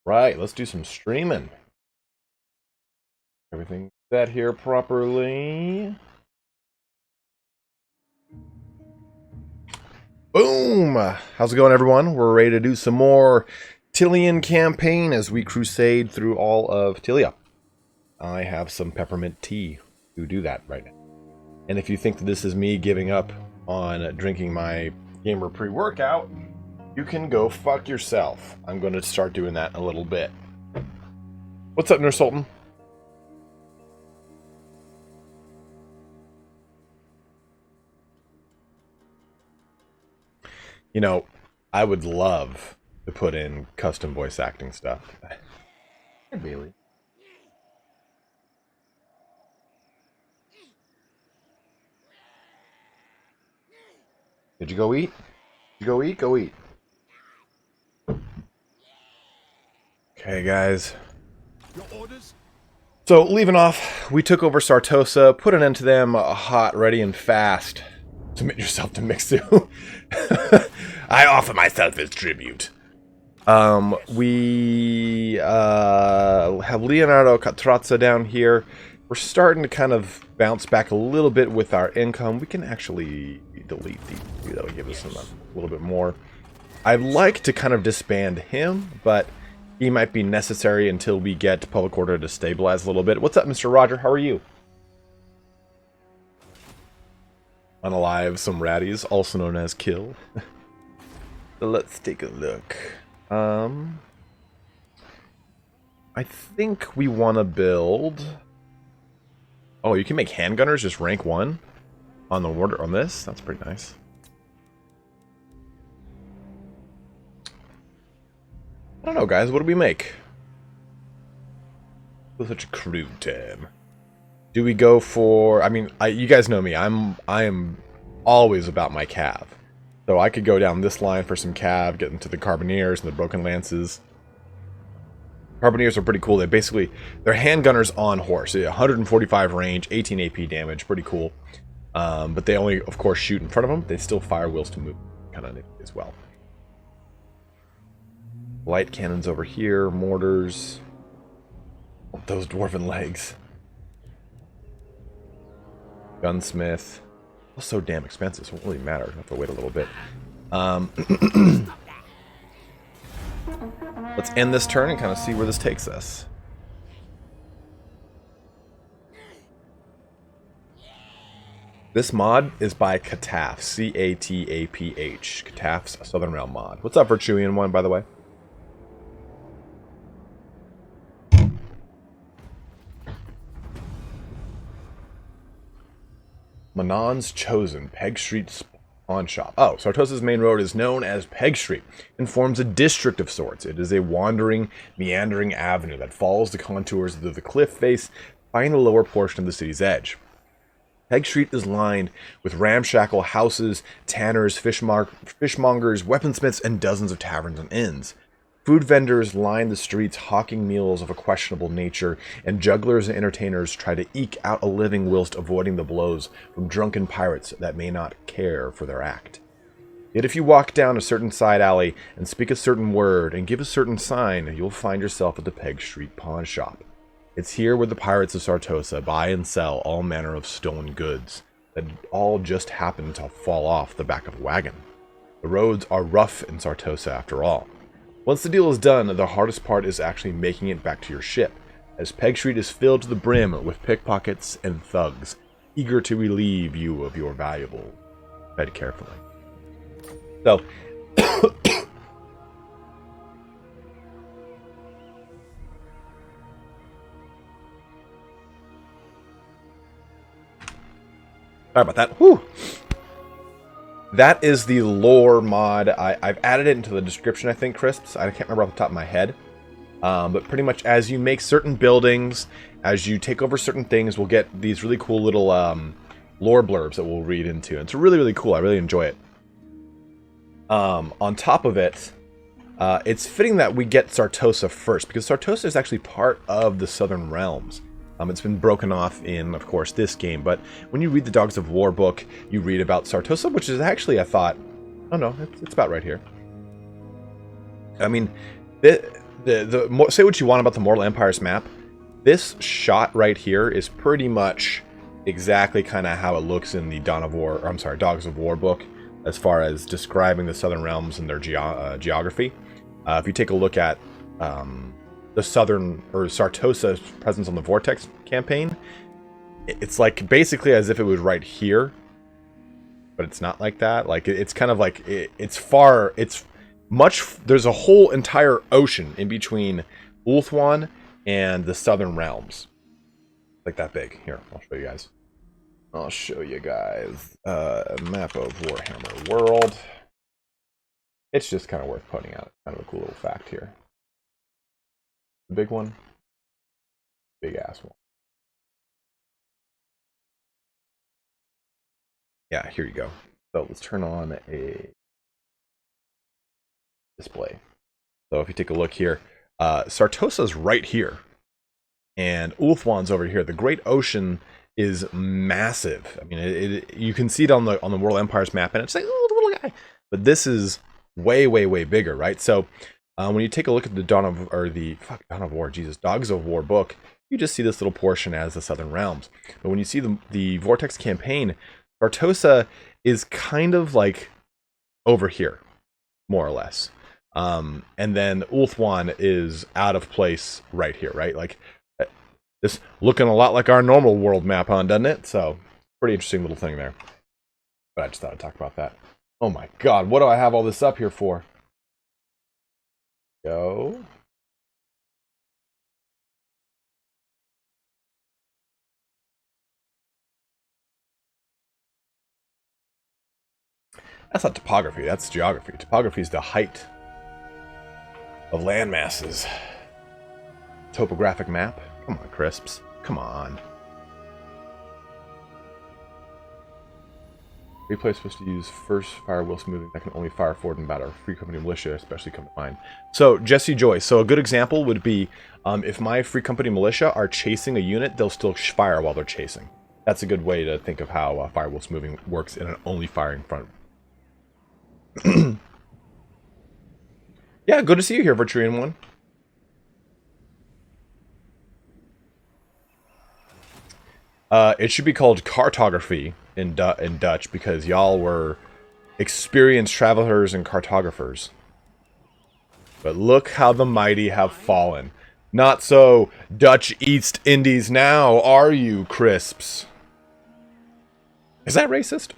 Right, let's do some streaming. Everything set here properly. Boom! How's it going, everyone? We're ready to do some more TILEAN campaign as we crusade through all of Tilia. I have some peppermint tea to do that right now. And if you think that this is me giving up on drinking my gamer pre-workout, you can go fuck yourself. I'm going to start doing that in a little bit. What's up, Nurse Sultan? You know, I would love to put in custom voice acting stuff. Hey, Bailey. Did you go eat? Did you go eat? Go eat. Okay, guys. Your orders? So, leaving off, we took over Sartosa, put an end to them hot, ready, and fast. Submit yourself to Mixu. I offer myself as tribute. We have Leonardo Catrazza down here. We're starting to kind of bounce back a little bit with our income. We can actually delete these. That'll give us a little bit more. I'd like to kind of disband him, but he might be necessary until we get public order to stabilize a little bit. What's up, Mr. Roger? How are you? Unalive some ratties, also known as kill. So let's take a look. I think we want to build... Oh, you can make handgunners just rank 1 on the order on this? That's pretty nice. I don't know, guys. What do we make? With such a crude term. Do we go for... I mean, you guys know me. I am always about my cav. So I could go down this line for some cav, get into the Carbineers and the Broken Lances. Carbineers are pretty cool. They're handgunners on horse. 145 range, 18 AP damage. Pretty cool. But they only, of course, shoot in front of them. They still fire wheels to move. Kind of as well. Light cannons over here. Mortars. Those dwarven legs. Gunsmith. So damn expensive, so it won't really matter. I have to wait a little bit. Let's end this turn and kind of see where this takes us. This mod is by Cataph, C-A-T-A-P-H. Cataph's Southern Realm mod. What's up, Virtuian one, by the way? Manon's Chosen, Peg Street Pawn Shop. Oh, Sartosa's main road is known as Peg Street and forms a district of sorts. It is a wandering, meandering avenue that follows the contours of the cliff face, finding the lower portion of the city's edge. Peg Street is lined with ramshackle houses, tanners, fishmongers, weaponsmiths, and dozens of taverns and inns. Food vendors line the streets hawking meals of a questionable nature, and jugglers and entertainers try to eke out a living whilst avoiding the blows from drunken pirates that may not care for their act. Yet if you walk down a certain side alley and speak a certain word and give a certain sign, you'll find yourself at the Peg Street Pawn Shop. It's here where the pirates of Sartosa buy and sell all manner of stolen goods that all just happen to fall off the back of a wagon. The roads are rough in Sartosa after all. Once the deal is done, the hardest part is actually making it back to your ship, as Peg Street is filled to the brim with pickpockets and thugs, eager to relieve you of your valuable. Tread carefully. So, sorry about that. Whew. That is the lore mod. I've added it into the description, I think, Crisps. I can't remember off the top of my head. But pretty much as you make certain buildings, as you take over certain things, we'll get these really cool little lore blurbs that we'll read into. It's really, really cool. I really enjoy it. On top of it, it's fitting that we get Sartosa first, because Sartosa is actually part of the Southern Realms. It's been broken off in, of course, this game, but when you read the Dogs of War book, you read about Sartosa, which is actually, I thought, oh no, it's about right here. I mean, say what you want about the Mortal Empires map. This shot right here is pretty much exactly kind of how it looks in the Dogs of War book, as far as describing the Southern Realms and their geography. If you take a look at the Southern, or Sartosa's presence on the Vortex campaign, it's like basically as if it was right here, but it's not like that. Like it's kind of like there's a whole entire ocean in between Ulthuan and the Southern Realms. Like that big. Here, I'll show you guys. A map of Warhammer World. It's just kind of worth putting out. Kind of a cool little fact here. The big one. Big ass one. Yeah, here you go. So let's turn on a display. So if you take a look here, Sartosa's right here, and Ulthuan's over here. The Great Ocean is massive. I mean, you can see it on the World Empires map, and it's like, oh, the little guy. But this is way, way, way bigger, right? So when you take a look at the Dogs of War book, you just see this little portion as the Southern Realms. But when you see the Vortex campaign, Sartosa is kind of like over here, more or less. And then Ulthuan is out of place right here, right? Like, this looking a lot like our normal world map, huh, doesn't it? So, pretty interesting little thing there. But I just thought I'd talk about that. Oh my god, what do I have all this up here for? Go. That's not topography, that's geography. Topography is the height of land masses. Topographic map? Come on, Crisps. Come on. Replay is supposed to use first fire wheel smoothing that can only fire forward in battle. Free company militia especially come to mind. So, Jesse Joy. So a good example would be if my free company militia are chasing a unit, they'll still fire while they're chasing. That's a good way to think of how fire wheel smoothing works in an only firing front. Yeah, good to see you here, Virtuian One. It should be called cartography in Dutch, because y'all were experienced travelers and cartographers. But look how the mighty have fallen. Not so Dutch East Indies now, are you, Crisps? Is that racist?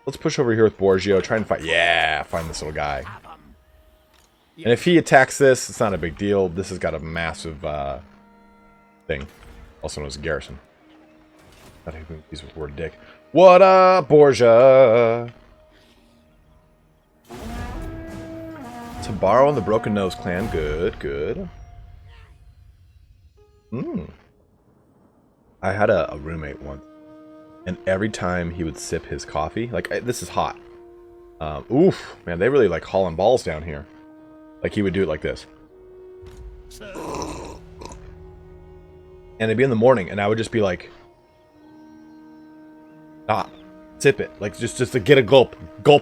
Let's push over here with Borgio, try and find this little guy. And if he attacks this, it's not a big deal. This has got a massive thing. Also known as a garrison. Not even use the word dick. What up, Borgia? Tabaro and the Broken Nose Clan. Good, good. I had a roommate once, and every time he would sip his coffee, like, this is hot. Oof, man, they really like hauling balls down here. Like, he would do it like this. And it'd be in the morning, and I would just be like, stop, sip it, like just to get a gulp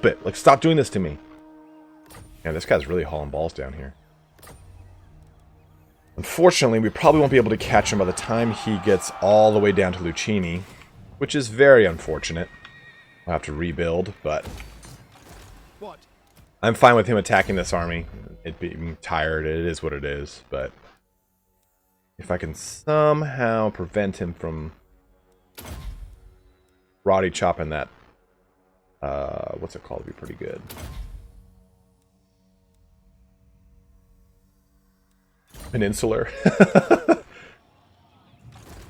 it, like stop doing this to me. Yeah, this guy's really hauling balls down here. Unfortunately, we probably won't be able to catch him by the time he gets all the way down to Lucchini, which is very unfortunate. I'll have to rebuild, but I'm fine with him attacking this army. It being tired, it is what it is, but if I can somehow prevent him from Roddy chopping that, what's it called, it'd be pretty good. Peninsular.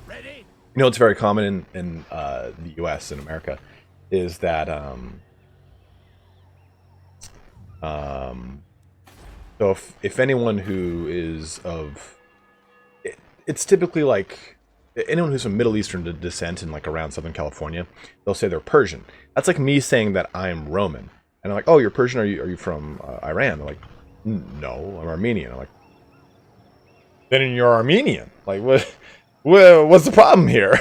Ready? You know, it's very common in the US and America is that so if anyone who is of, it's typically like anyone who's from Middle Eastern descent in like around Southern California, they'll say they're Persian. That's like me saying that I'm Roman, and I'm like, oh, you're Persian? Are you from Iran? They're like, no, I'm Armenian. I'm like, then you're Armenian. Like, what's the problem here?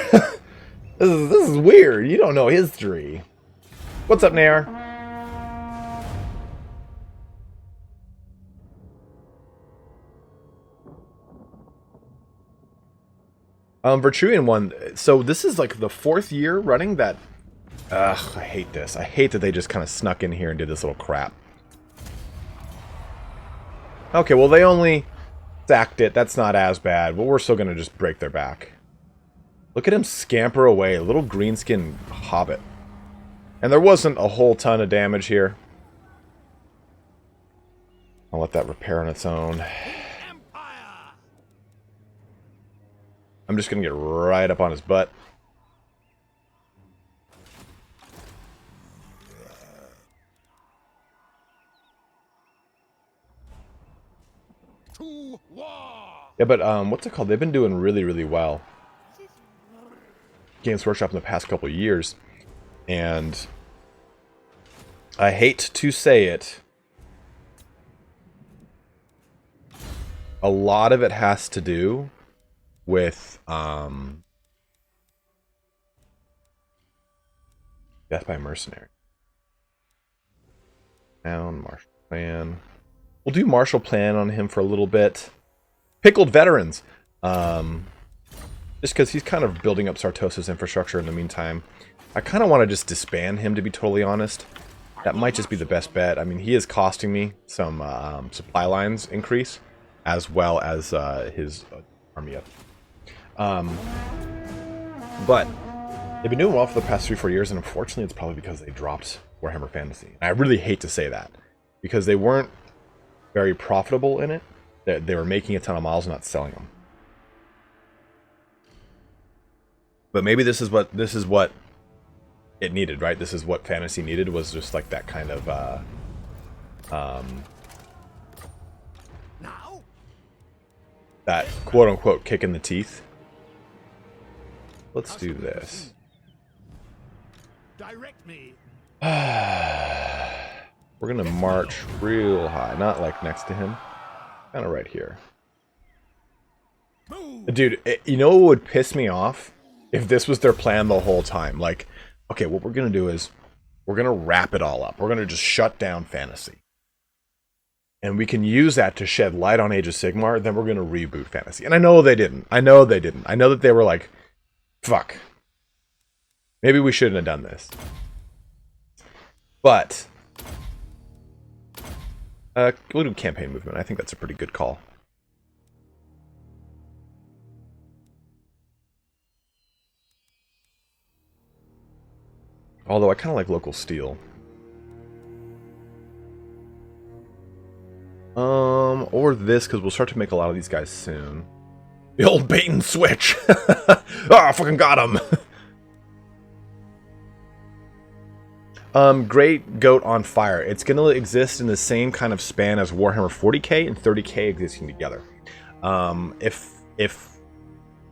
This is weird. You don't know history. What's up, Nair? Virtuian one. So this is like the 4th year running that... Ugh, I hate this. I hate that they just kind of snuck in here and did this little crap. Okay, well they only sacked it. That's not as bad, but we're still going to just break their back. Look at him scamper away. A little greenskin hobbit. And there wasn't a whole ton of damage here. I'll let that repair on its own. I'm just going to get right up on his butt. Yeah, but what's it called? They've been doing really, really well. Games Workshop in the past couple of years. And I hate to say it, a lot of it has to do with Death by Mercenary. Down, Martial Plan. We'll do Martial Plan on him for a little bit. Pickled Veterans. Just because he's kind of building up Sartosa's infrastructure in the meantime. I kind of want to just disband him, to be totally honest. That might just be the best bet. I mean, he is costing me some supply lines increase, as well as his army up. But they've been doing well for the past 3-4 years, and unfortunately it's probably because they dropped Warhammer Fantasy. And I really hate to say that, because they weren't very profitable in it. They were making a ton of models and not selling them. But maybe this is what it needed, right? This is what Fantasy needed, was just like that kind of that quote-unquote kick in the teeth. Let's do this. Direct me. We're gonna march real high, not like next to him, kind of right here. Dude, you know what would piss me off? If this was their plan the whole time. Like, okay, what we're gonna do is we're gonna wrap it all up. We're gonna just shut down Fantasy. And we can use that to shed light on Age of Sigmar, then we're gonna reboot Fantasy. And I know they didn't. I know they didn't. I know that they were like, fuck. Maybe we shouldn't have done this. But we'll do campaign movement. I think that's a pretty good call. Although I kind of like local steel. Or this, because we'll start to make a lot of these guys soon. The old bait and switch! Ah, I fucking got him! Great Goat on Fire. It's going to exist in the same kind of span as Warhammer 40k and 30k existing together. If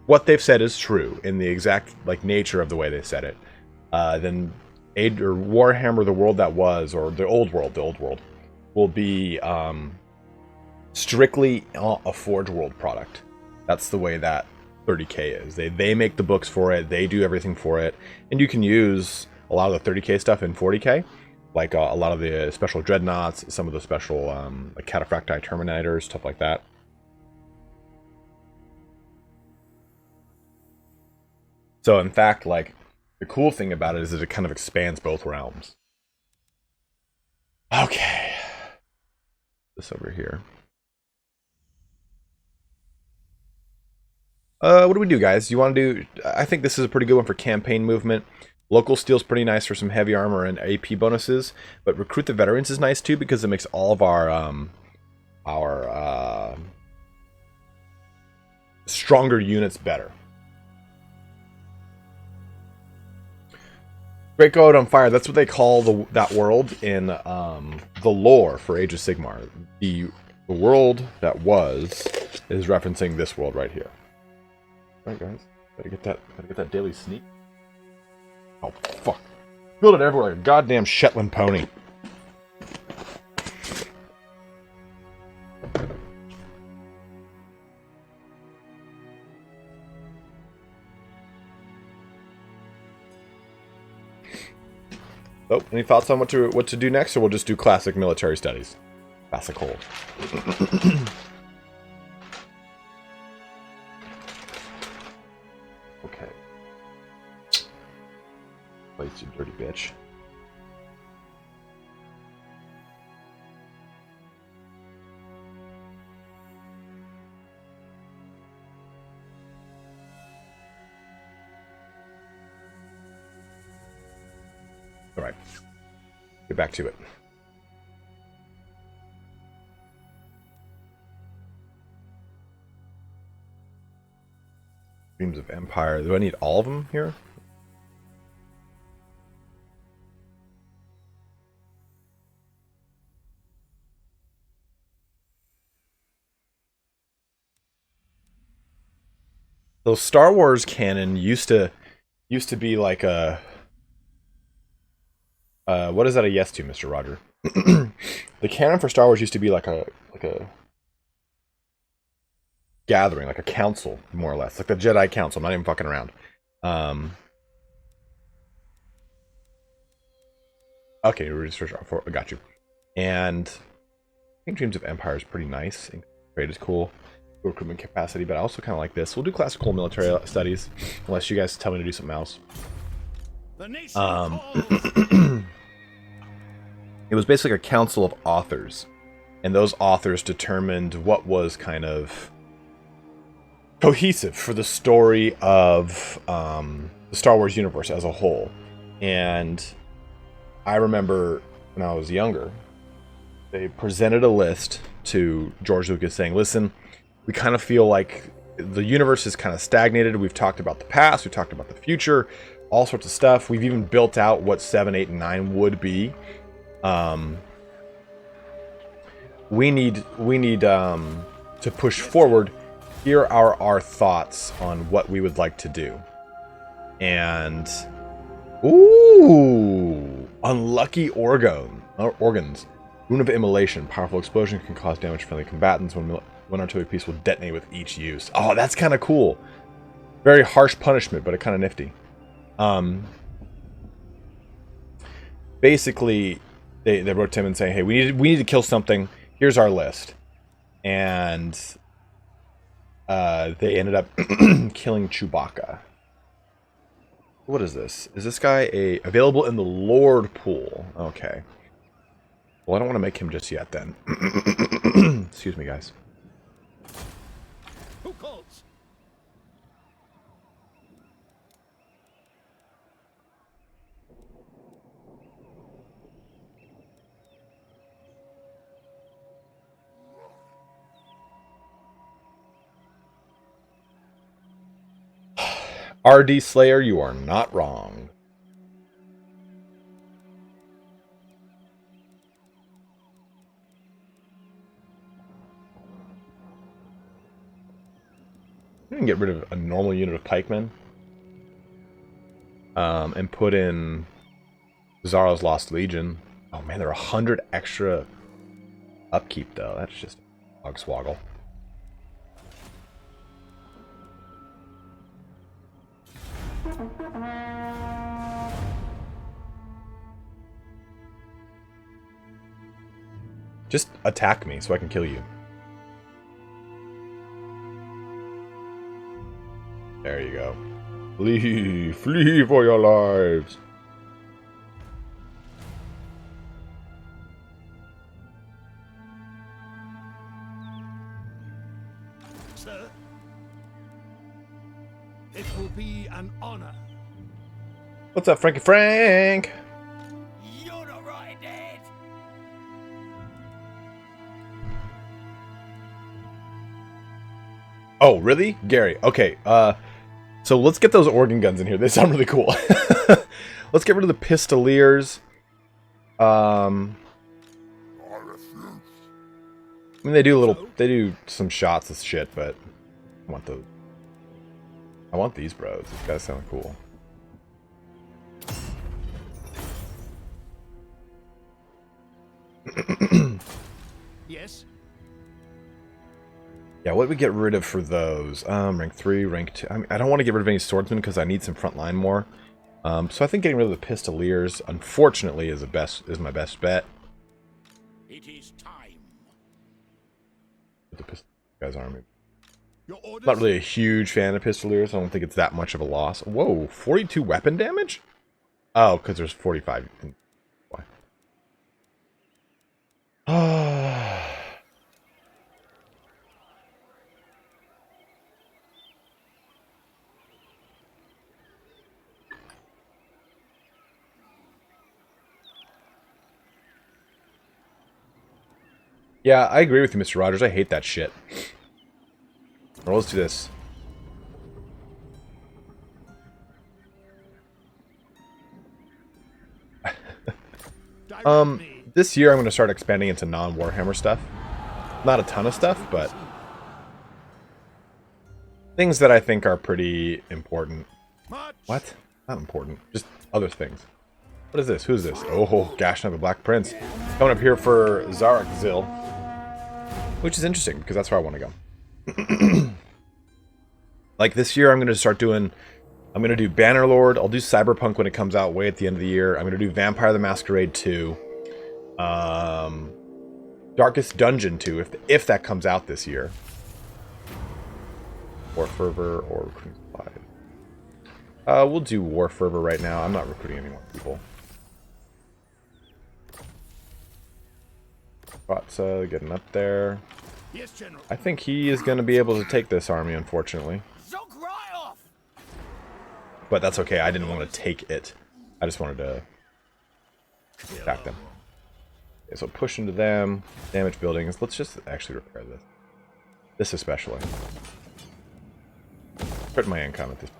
what they've said is true, in the exact nature of the way they said it, then Warhammer: The World That Was, or the Old World, will be strictly a Forge World product. That's the way that 30k is. They make the books for it, they do everything for it, and you can use a lot of the 30k stuff in 40k, like a lot of the special dreadnoughts, some of the special like Cataphracti Terminators, stuff like that. So in fact, like, the cool thing about it is that it kind of expands both realms. Okay. This over here. What do we do, guys? You want to do... I think this is a pretty good one for campaign movement. Local steel's pretty nice for some heavy armor and AP bonuses, but Recruit the Veterans is nice too, because it makes all of our stronger units better. Great Goat on Fire, that's what they call that world in the lore for Age of Sigmar. The world that was is referencing this world right here. Alright guys, gotta get that daily sneak. Oh fuck. Build it everywhere like a goddamn Shetland pony. Oh, any thoughts on what to do next, or we'll just do classic military studies? Classical. Okay. Place, you dirty bitch. Alright. Get back to it. Dreams of Empire. Do I need all of them here? So Star Wars canon used to be like a what is that a yes to, Mr. Roger? The canon for Star Wars used to be like a gathering, like a council, more or less, like the Jedi Council. I'm not even fucking around. Okay, research for I got you. And I think Dreams of Empire is pretty nice. Trade is cool. Recruitment capacity, but I also kind of like this. We'll do classical military studies, unless you guys tell me to do something else. It was basically a council of authors, and those authors determined what was kind of cohesive for the story of the Star Wars universe as a whole. And I remember when I was younger, they presented a list to George Lucas saying, listen, we kind of feel like the universe is kind of stagnated. We've talked about the past, we've talked about the future, all sorts of stuff. We've even built out what 7, 8, and 9 would be. We need to push forward. Here are our thoughts on what we would like to do. And ooh, unlucky organs. Wound of immolation. Powerful explosion can cause damage to friendly combatants. One artillery piece will detonate with each use. Oh, that's kind of cool. Very harsh punishment, but kind of nifty. Basically, they wrote to him and saying, hey, we need to kill something. Here's our list. And they ended up killing Chewbacca. What is this? Is this guy available in the Lord pool? Okay. Well, I don't want to make him just yet then. Excuse me, guys. Who calls? RD Slayer, you are not wrong. We can get rid of a normal unit of pikemen. And put in Zara's Lost Legion. Oh man, there are 100 extra upkeep though. That's just hogswoggle. Just attack me so I can kill you. There you go. Flee! Flee for your lives! Sir, it will be an honor. What's up, Frankie Frank? You're not right, Dad. Oh, really? Gary, okay, so let's get those organ guns in here. They sound really cool. Let's get rid of the pistoliers. I mean, they do some shots of shit, but I want those. I want these bros. These guys sound cool. Yes. Yeah, what did we get rid of for those? Rank 3, rank 2. I mean, I don't want to get rid of any swordsmen because I need some front line more. So I think getting rid of the pistoliers, unfortunately, is my best bet. It is time. The pistol guys army. Your orders? Not really a huge fan of pistoliers. I don't think it's that much of a loss. Whoa, 42 weapon damage? Oh, because there's 45. Why? Yeah, I agree with you, Mr. Rogers. I hate that shit. Well, let's do this. This year I'm going to start expanding into non-Warhammer stuff. Not a ton of stuff, but things that I think are pretty important. What? Not important. Just other things. What is this? Who's this? Oh, Gashna the Black Prince. Coming up here for Zarek Zil. Which is interesting, because that's where I want to go. Like, this year I'm going to start doing... I'm going to do Bannerlord. I'll do Cyberpunk when it comes out way at the end of the year. I'm going to do Vampire the Masquerade 2. Darkest Dungeon 2, if that comes out this year. War Fervor or Recruiting Supply. We'll do War Fervor right now. I'm not recruiting any more people. Vatsa getting up there. Yes, General. I think he is going to be able to take this army, unfortunately. But that's okay. I didn't want to take it. I just wanted to attack them. Okay, so push into them. Damage buildings. Let's just actually repair this. This especially. Crit my income at this.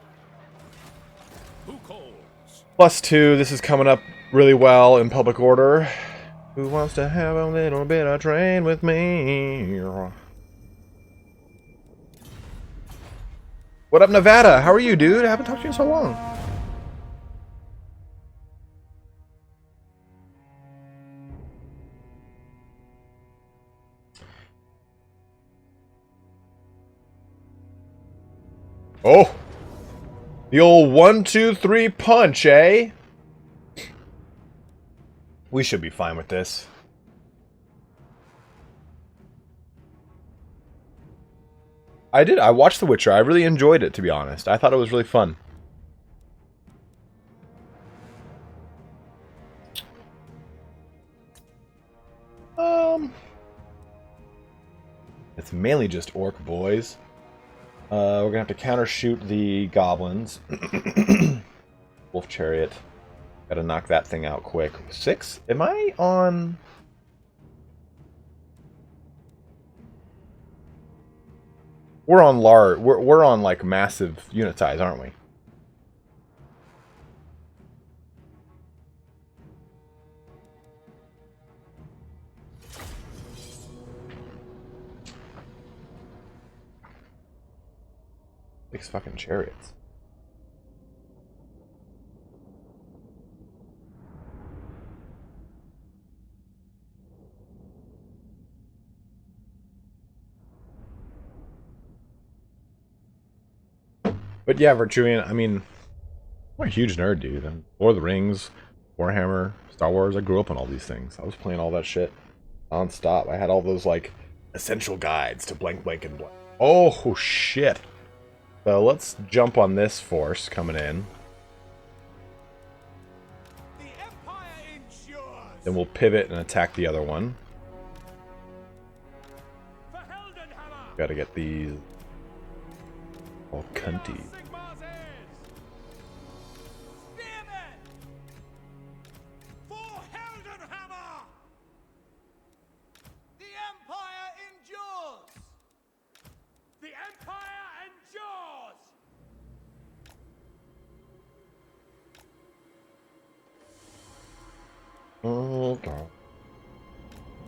+2. This is coming up really well in public order. Who wants to have a little bit of train with me? What up, Nevada? How are you, dude? I haven't talked to you in so long. Oh! The old 1, 2, 3 punch, eh? We should be fine with this. I watched The Witcher. I really enjoyed it, to be honest. I thought it was really fun. It's mainly just orc boys. We're gonna have to counter shoot the goblins. Wolf chariot. Gotta knock that thing out quick. 6? Am I on... We're on we're on like massive unit size, aren't we? Six fucking chariots. But yeah, Virtuian, I mean, I'm a huge nerd, dude. I'm Lord of the Rings, Warhammer, Star Wars. I grew up on all these things. I was playing all that shit non-stop. I had all those, like, essential guides to blank, blank, and blank. Oh, shit. So let's jump on this force coming in. The Empire endures. Then we'll pivot and attack the other one. For Heldenhammer. Gotta get these all cunty. Sigmar's heirs. Spearmen. For Heldenhammer. The Empire endures. The Empire endures. Okay.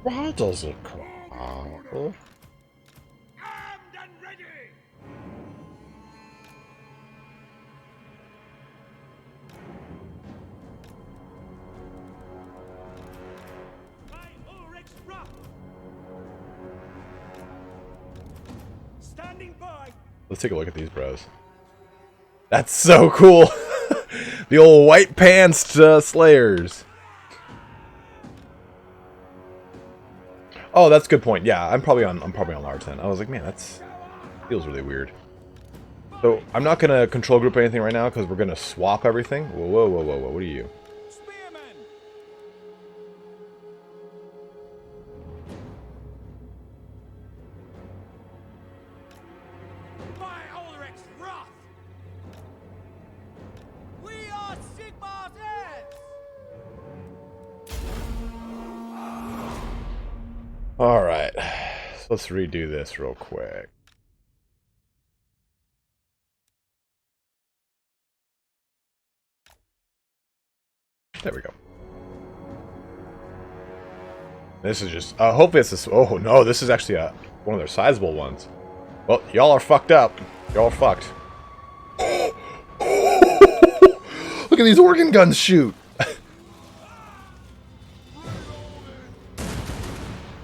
Why does it cry? Armed and ready. By Ulrich's wrath. Standing by. Let's take a look at these bros. That's so cool. The old white pants slayers. Oh, that's a good point. Yeah, I'm probably on large then. I was like, man, that's Feels really weird. So, I'm not going to control group anything right now because we're going to swap everything. Whoa, whoa, whoa, whoa, whoa. What are you? Spearmen! By Ulrich's wrath! We are Sigmar's heirs! Alright. So let's redo this real quick. There we go. This is just, hopefully it's this, oh no, this is actually one of their sizable ones. Well, y'all are fucked up. Y'all are fucked. Look at these organ guns shoot.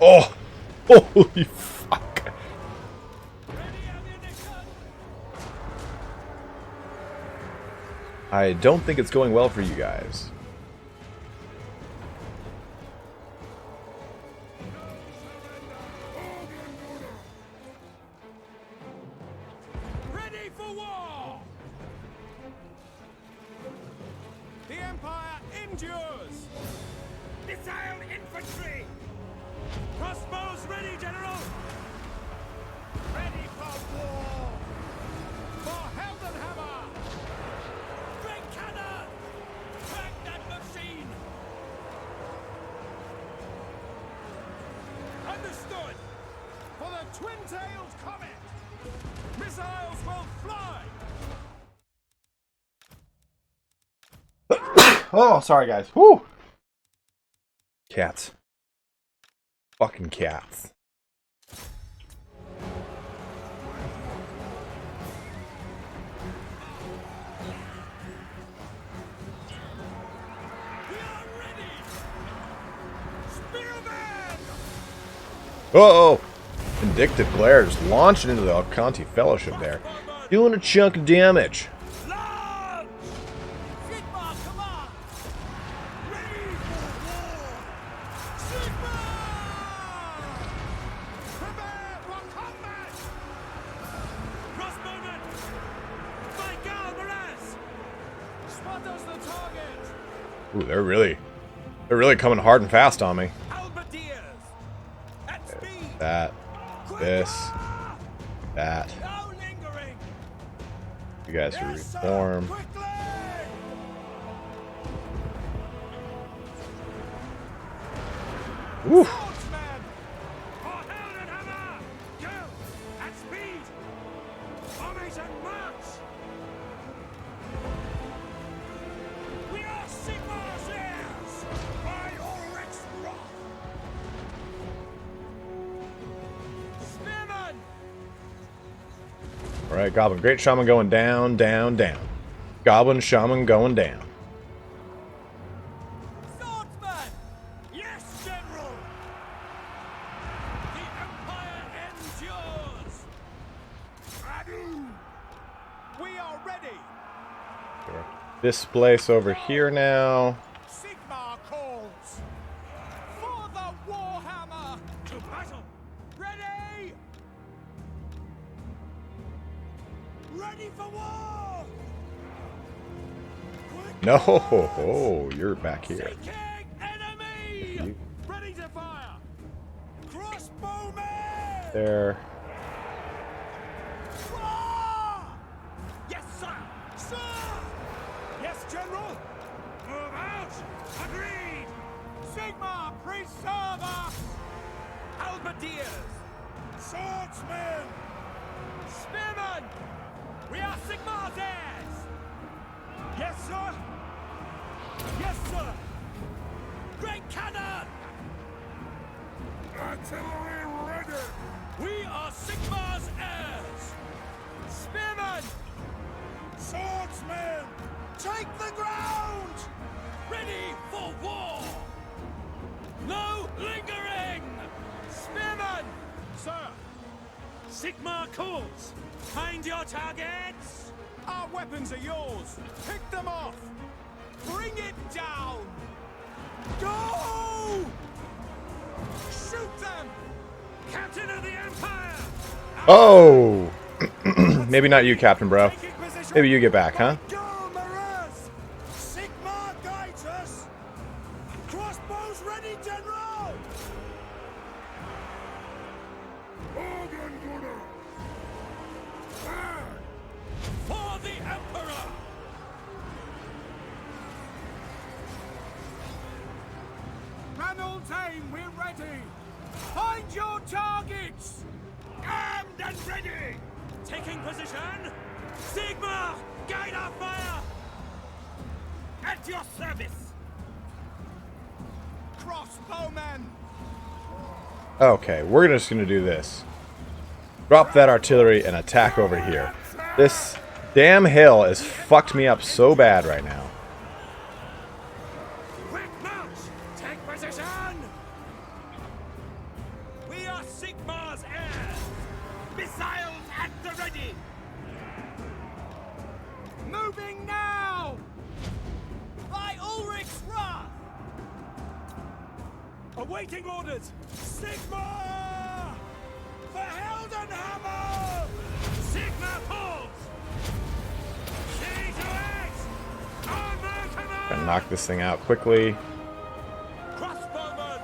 Oh, holy fuck. I don't think it's going well for you guys. Ready for war! The Empire endures! Missile infantry! Crossbows ready, General! Ready for war! For Heldenhammer! Great cannon! Crack that machine! Understood! For the twin-tailed comet! Missiles will fly! Oh, sorry guys. Whew. Cats. Fucking cats. We are ready! Spearman! Uh-oh! Vindictive Glare just launching into the Alcanti Fellowship there. Doing a chunk of damage. Launch! Sigmar, come on! Ready for war! Sigmar! Prepare for combat! Crossbowmen! By Galvaraz! Spot us the target! Ooh, they're really coming hard and fast on me. Halberdiers! At speed! That, this, that. No lingering! You guys should Yes, sir! reform. Quickly! Woo! Swordsman! For Heldenhammer! Go! At speed! Formation march! We are Sigmar's heirs! By Ulrich's wrath! Spearman! Alright, Goblin. Great Shaman going down, down, down. Goblin Shaman going down. Swordsman! Yes, General! The Empire endures! Adu! We are ready! Displace over here now. Sigmar calls! For the Warhammer! To battle! Ready! Ready for war! Quick No, march! oh, you're back here. Seeking enemy! You- Ready to fire! Crossbowmen! There. Roar! Yes, sir! Sir! Yes, General! Move out! Agreed! Sigmar, preserve us! Halberdiers! Swordsmen! Spearmen! We are Sigmar's heirs! Yes, sir! Yes, sir! Great cannon! Artillery ready! We are Sigmar's heirs! Spearmen! Swordsmen! Take the ground! Ready for war! No lingering! Spearmen! Sir! Sigmar calls! Find your targets! Our weapons are yours! Pick them off! Bring it down! Go! Shoot them! Captain of the Empire! Oh! Maybe not you, Captain, bro. Taking position. Maybe you get back, huh? Go, Mirrors! Sigma guides us! Crossbows ready, General! For the Emperor! Ranald's aim, we're ready! Find your targets! Armed and ready! Taking position! Sigma! Guide our fire! At your service! Crossbowmen! Okay, we're just gonna do this. Drop that artillery and attack over here. This damn hill has fucked me up so bad right now. Quick march! Take position! We are Sigma's heirs! Missiles at the ready! Moving now! By Ulrich's wrath! Awaiting orders! Sigma! For Heldenhammer! Sigma pulls! C2X! Armor command! Gotta knock this thing out quickly. Crossbowman!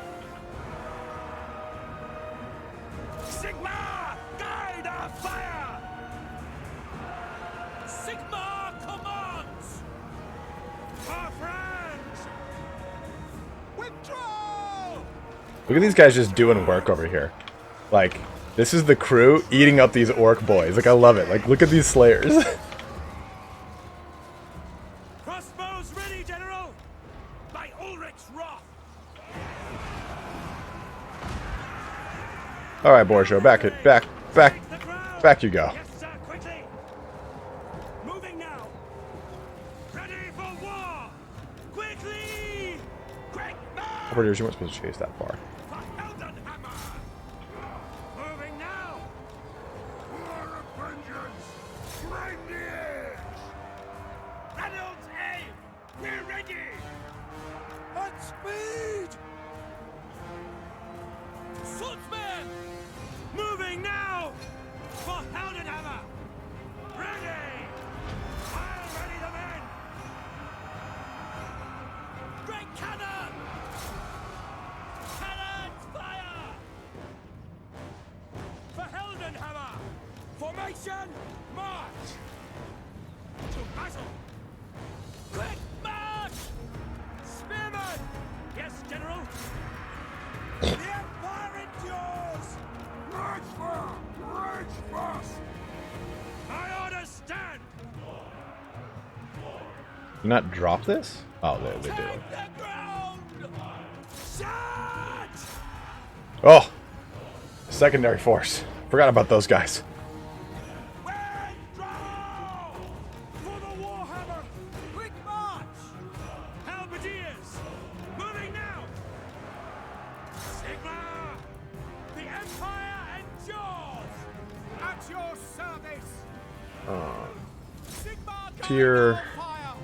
Sigma! Guide our fire! Sigma commands! Our friends! Withdraw! Look at these guys just doing work over here. Like, this is the crew eating up these orc boys. Like, I love it. Like, look at these slayers. Crossbows ready, General! By Ulrich's wrath! All right, Borgio, back you go. Yes, sir, quickly! Moving now! Ready for war! Quickly! Quick march! Warriors, you weren't supposed to chase that far. For Heldenhammer! Moving now! War of vengeance! Strike the edge! Reynolds aim! We're ready! At speed! Swordsman! Moving now! For Heldenhammer! Ready! I'll ready the men! Great cannon! Cannons fire! For Heldenhammer! Formation, march! To battle! Quick march! Spearman! Yes, General? The Empire endures! March fast! My orders stand! You not drop this? Oh, they do. Take the ground! Charge! Oh, secondary force. Forgot about those guys. Withdraw! For the Warhammer! Quick march! Halberdiers! Moving now! Sigma! The Empire endures! At your service! Sigma Tier. guide our fire!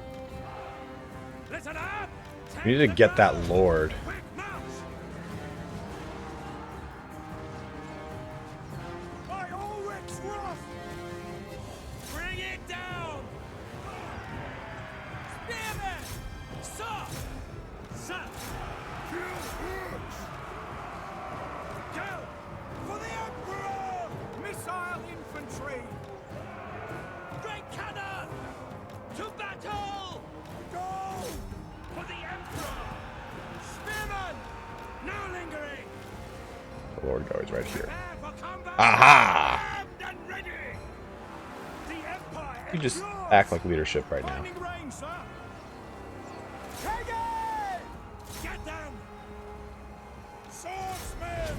Listen up! We need to get that lord. Quick march! By Ulrich's wrath! Bring it down! Spearmen! Sir! Sir! Kill Orcs! Go! For the Emperor! Missile infantry! Great cannon! To battle! Go! For the Emperor! Spearmen! No lingering! The lord guard is right here. Prepare for combat! Aha! Armed and ready! The Empire You just endures! act like leadership right now. Finding range, sir! Take it! Get them! Swordsmen!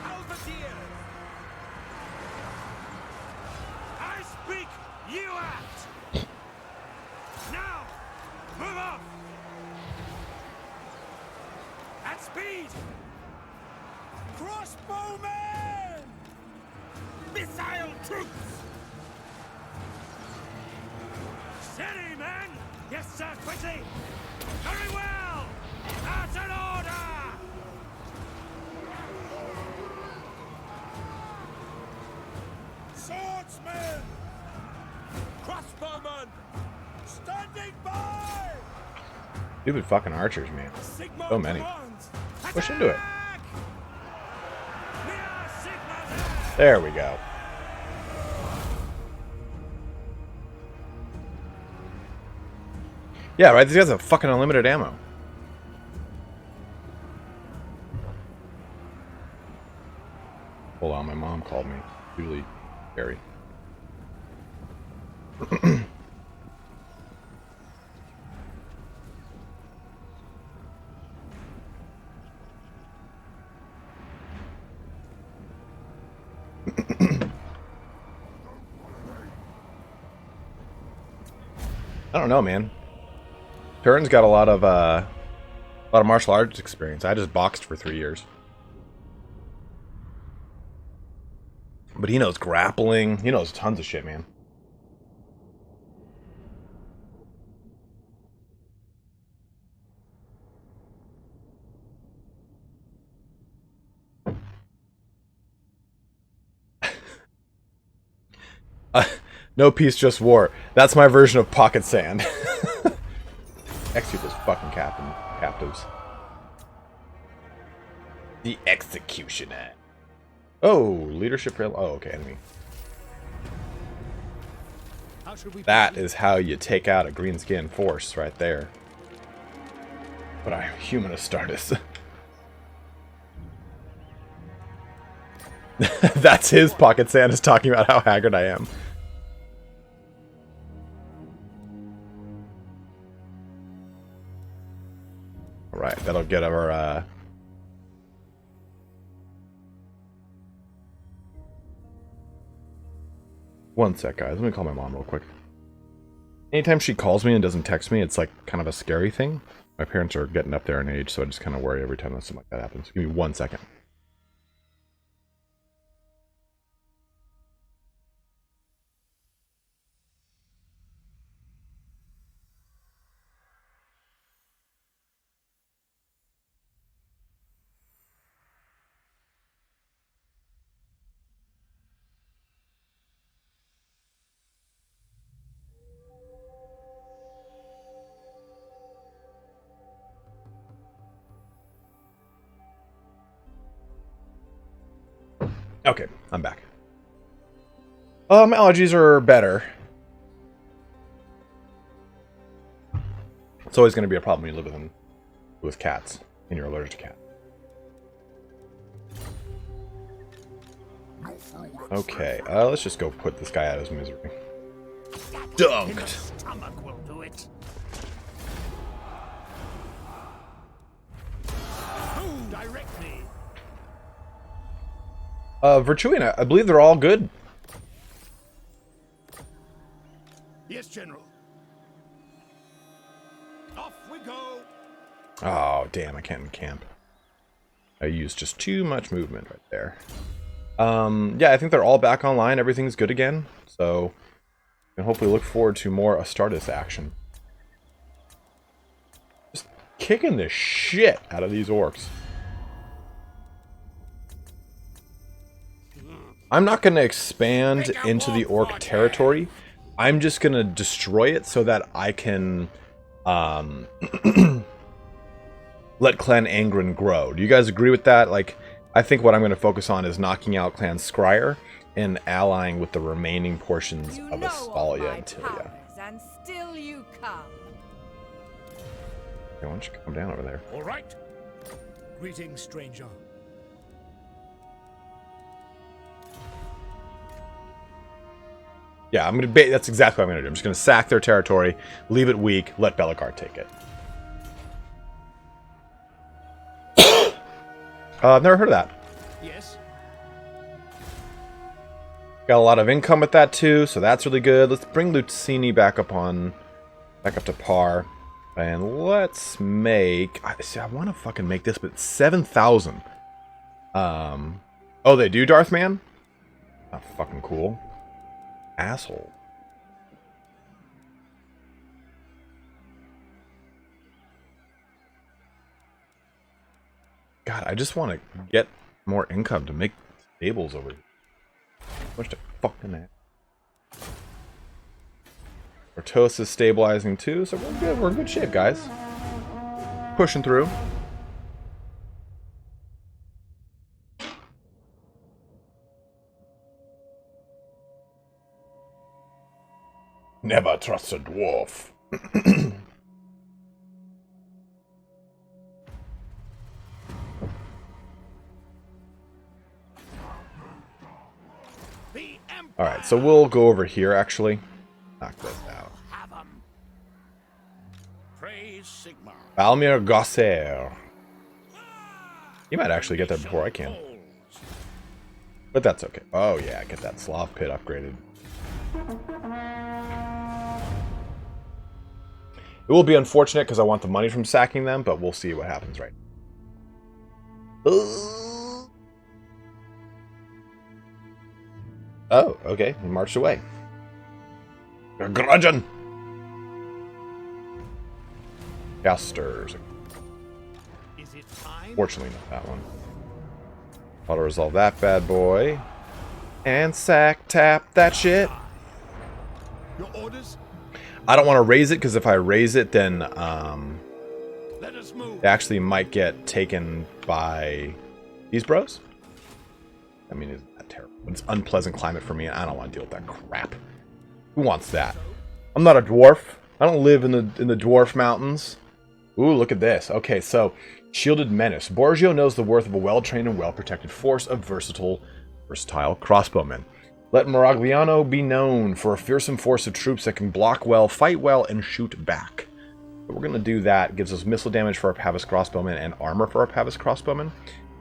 Halberdiers! I speak, you act! Now! Move off! At speed! Crossbowmen! Missile troops! Steady, men! Yes, sir, quickly! Very well! That's an order! bowman! Standing by! Stupid fucking archers, man. Sigmar So many. commands. Push into it. Attack! We are Sigmar's heirs! There we go. Yeah, right? These guys have fucking unlimited ammo. Hold on, my mom called me. Usually scary. I don't know, man. Turin's got a lot of martial arts experience. I just boxed for 3 years. But he knows grappling. He knows tons of shit, man. No peace, just war. That's my version of pocket sand. Execute those fucking captives. The executioner. Oh, leadership rail. Oh, okay, enemy. That is how you take out a greenskin force right there. But I'm human Astartes. That's his pocket sand is talking about how haggard I am. Alright, that'll get our one sec, guys. Let me call my mom real quick. Anytime she calls me and doesn't text me, it's like kind of a scary thing. My parents are getting up there in age, so I just kind of worry every time something like that happens. Give me 1 second. Okay, I'm back. Allergies are better. It's always going to be a problem when you live with cats, and you're allergic to cats. Okay, let's just go put this guy out of his misery. Dunked! Stomach will do it. Direct me. Virtuian, I believe they're all good. Yes, General. Off we go. Oh, damn, I can't camp. I used just too much movement right there. Yeah, I think they're all back online. Everything's good again. So, and hopefully look forward to more Astartes action. Just kicking the shit out of these orcs. I'm not going to expand into the orc territory. I'm just going to destroy it so that I can let Clan Angren grow. Do you guys agree with that? Like, I think what I'm going to focus on is knocking out Clan Scryer and allying with the remaining portions of Aspalia and Tilia. And still you come. Okay, why don't you come down over there? All right. Greetings, stranger. Yeah, I'm gonna. That's exactly what I'm gonna do. I'm just gonna sack their territory, leave it weak, let Belikar take it. I've never heard of that. Yes. Got a lot of income with that too, so that's really good. Let's bring Lucini back up to par, and let's make. I want to fucking make this, but 7,000. Oh, they do, Darth Man. Oh, fucking cool. Asshole. God, I just want to get more income to make stables over here. Much to fucking that. Our toast is stabilizing too, so we're good. We're in good shape, guys. Pushing through. Never trust a dwarf. Alright, so we'll go over here actually. Knock this out. Valmir Gosser. You might actually get there before I can. But that's okay. Oh yeah, get that Sloth Pit upgraded. It will be unfortunate because I want the money from sacking them, but we'll see what happens right now. Oh, okay. We marched away. Grudgeon! Casters. Is it time? Fortunately, not that one. Auto resolve that bad boy. And sack tap that shit. Your orders? I don't want to raise it because if I raise it, then Let us move. it actually might get taken by these bros. I mean, isn't that terrible? It's unpleasant climate for me, and I don't want to deal with that crap. Who wants that? I'm not a dwarf. I don't live in the dwarf mountains. Ooh, look at this. Okay, so Shielded Menace. Borgio knows the worth of a well-trained and well-protected force of versatile crossbowmen. Let Maragliano be known for a fearsome force of troops that can block well, fight well, and shoot back. So we're going to do that. It gives us missile damage for our Pavis crossbowmen and armor for our Pavis crossbowmen.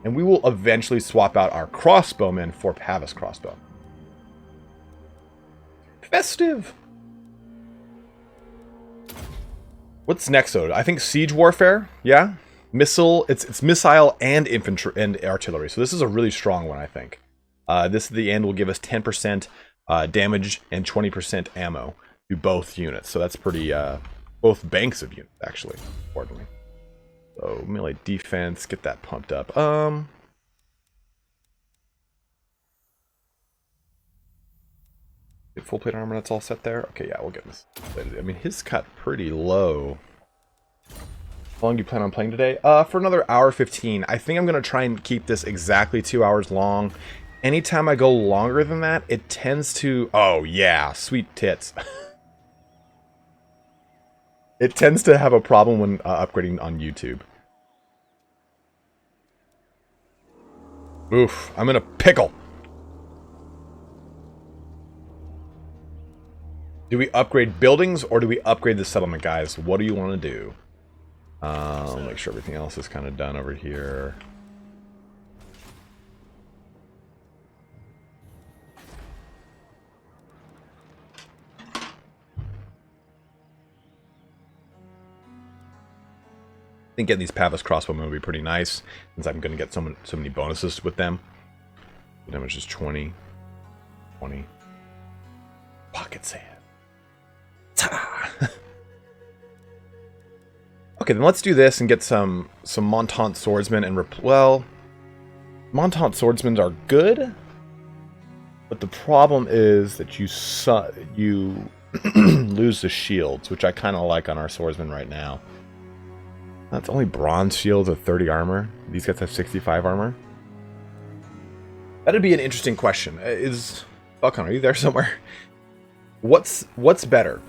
And we will eventually swap out our crossbowmen for Pavis crossbow. Festive! What's next, though? I think siege warfare, yeah? Missile, it's missile and infantry and artillery. So this is a really strong one, I think. This at the end will give us 10% damage and 20% ammo to both units. So that's pretty, both banks of units, actually, importantly. So melee defense, get that pumped up. Get full plate armor, that's all set there. Okay, yeah, we'll get this. I mean, his cut pretty low. How long do you plan on playing today? For another hour 15. I think I'm gonna try and keep this exactly 2 hours long. Anytime I go longer than that, it tends to. Oh yeah, sweet tits. It tends to have a problem when upgrading on YouTube. Oof, I'm in a pickle. Do we upgrade buildings or do we upgrade the settlement, guys? What do you want to do? Make sure everything else is kind of done over here. I think getting these Pavis crossbowmen would be pretty nice, since I'm going to get so many bonuses with them. The damage is 20. 20. Pocket sand. Ta! Okay, then let's do this and get some Montant swordsmen and well, Montant swordsmen are good, but the problem is that you lose the shields, which I kind of like on our swordsmen right now. That's only bronze shields with 30 armor. These guys have 65 armor. That'd be an interesting question. Is Falcon, are you there somewhere? What's better?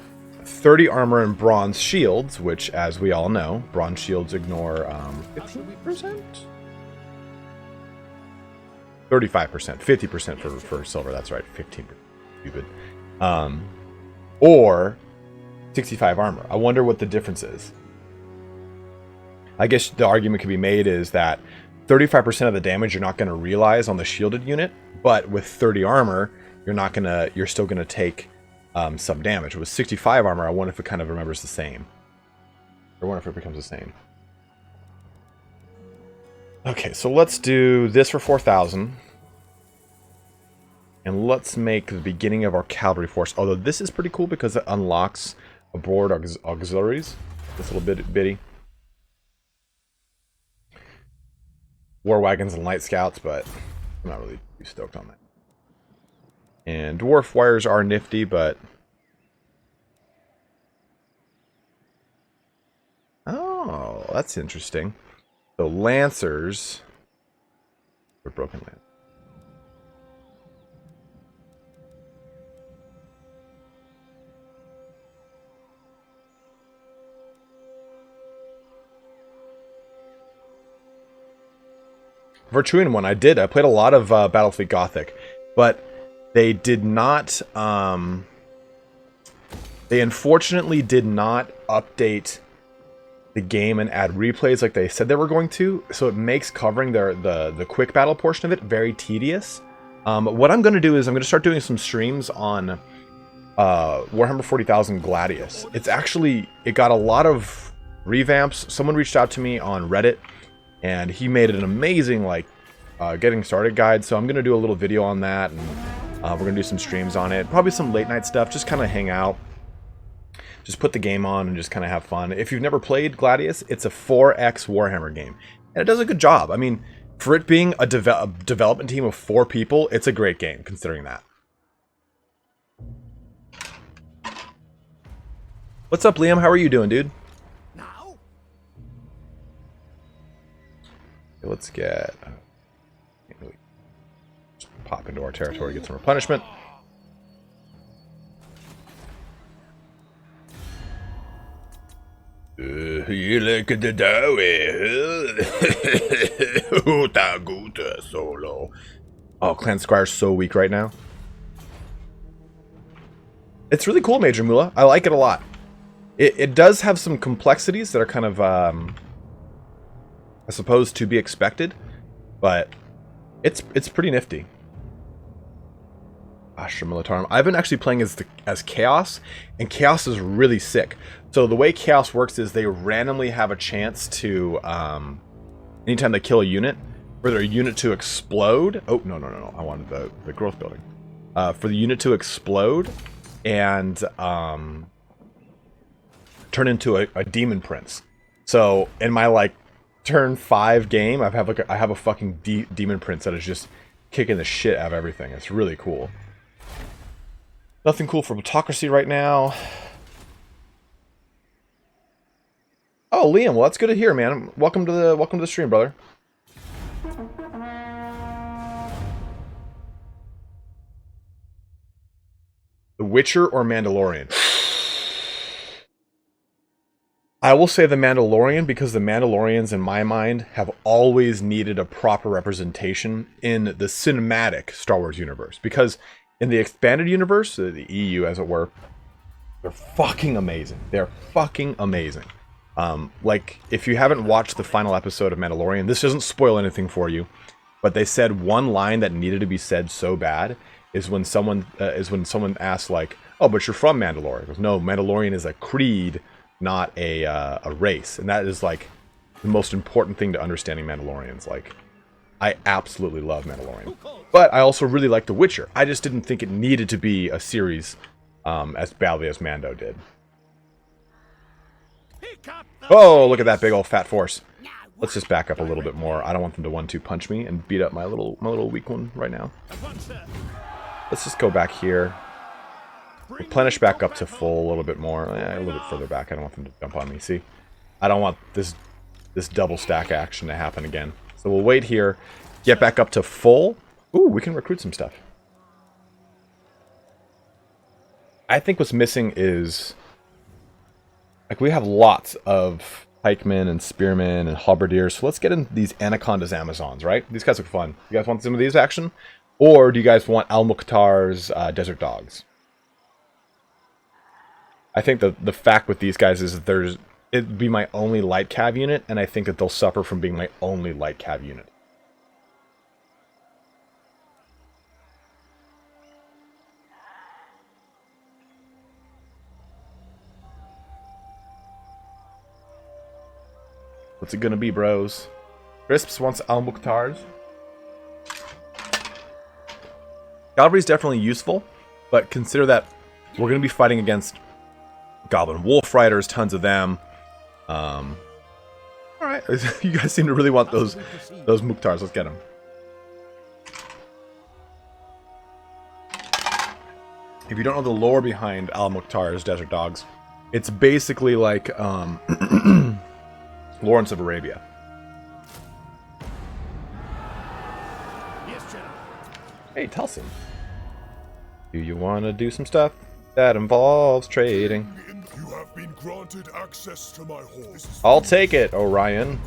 30 armor and bronze shields, which, as we all know, bronze shields ignore 50%? 35%. 50% for silver, that's right. 15%. Stupid. Or 65 armor. I wonder what the difference is. I guess the argument could be made is that 35% of the damage you're not going to realize on the shielded unit, but with 30 armor, you're still gonna take some damage. With 65 armor, I wonder if it kind of remembers the same. I wonder if it becomes the same. Okay, so let's do this for 4,000. And let's make the beginning of our cavalry force. Although this is pretty cool because it unlocks aboard auxiliaries. This little bitty. War wagons and light scouts, but I'm not really too stoked on that. And dwarf wires are nifty, but That's interesting. So Lancers. Or Broken Lance. Virtuin one, I did. I played a lot of Battlefleet Gothic, but they did not. They unfortunately did not update the game and add replays like they said they were going to. So it makes covering the quick battle portion of it very tedious. What I'm going to do is I'm going to start doing some streams on Warhammer 40,000 Gladius. It got a lot of revamps. Someone reached out to me on Reddit. And he made an amazing, like, getting started guide. So I'm going to do a little video on that. And we're going to do some streams on it. Probably some late night stuff. Just kind of hang out. Just put the game on and just kind of have fun. If you've never played Gladius, it's a 4X Warhammer game. And it does a good job. I mean, for it being a development team of 4 people, it's a great game, considering that. What's up, Liam? How are you doing, dude? Let's get... Just pop into our territory, get some replenishment. You look at the doughy. Solo. Oh, Clan Squire's so weak right now. It's really cool, Major Mula. I like it a lot. It does have some complexities that are kind of... I suppose to be expected, but it's pretty nifty. Astra Militarum. I've been actually playing as Chaos, and Chaos is really sick. So the way Chaos works is they randomly have a chance to, anytime they kill a unit, for their unit to explode. Oh, no. I wanted the growth building. For the unit to explode and turn into a demon prince. So in my, like, turn 5 game, I have a fucking demon prince that is just kicking the shit out of everything. It's really cool. Nothing cool for Autocracy right now. Oh, Liam, well, that's good to hear, man. Welcome to the stream, brother. The Witcher or Mandalorian? I will say the Mandalorian, because the Mandalorians, in my mind, have always needed a proper representation in the cinematic Star Wars universe. Because in the expanded universe, the EU, as it were, they're fucking amazing. They're fucking amazing. Like, if you haven't watched the final episode of Mandalorian, this doesn't spoil anything for you, but they said one line that needed to be said so bad is when someone asks, like, "Oh, but you're from Mandalore." It goes, "No, Mandalorian is a creed, not a race," and that is like the most important thing to understanding Mandalorians. Like, I absolutely love Mandalorian, but I also really like The Witcher. I just didn't think it needed to be a series as badly as Mando did. Oh, look at that big old fat force. Let's just back up a little bit more. I don't want them to 1-2 punch me and beat up my little weak one right now. Let's just go back here. Replenish back up to full a little bit more. A little bit further back. I don't want them to jump on me. See? I don't want this double stack action to happen again. So we'll wait here. Get back up to full. Ooh, we can recruit some stuff. I think what's missing is... like, we have lots of pikemen and spearmen and halberdiers. So let's get in these Anaconda's Amazons, right? These guys look fun. You guys want some of these action? Or do you guys want Al-Mukhtar's Desert Dogs? I think the fact with these guys is that it'd be my only light cav unit, and I think that they'll suffer from being my only light cav unit. What's it gonna be, bros? Crisps wants Al-Mukhtar's. Cavalry's definitely useful, but consider that we're gonna be fighting against Goblin Wolf Riders, tons of them. Alright, you guys seem to really want those Mukhtars. Let's get them. If you don't know the lore behind Al-Mukhtar's Desert Dogs, it's basically like Lawrence of Arabia. Yes, General. Hey, Telson. Do you want to do some stuff that involves trading? You have been granted access to my halls. I'll take it, Orion.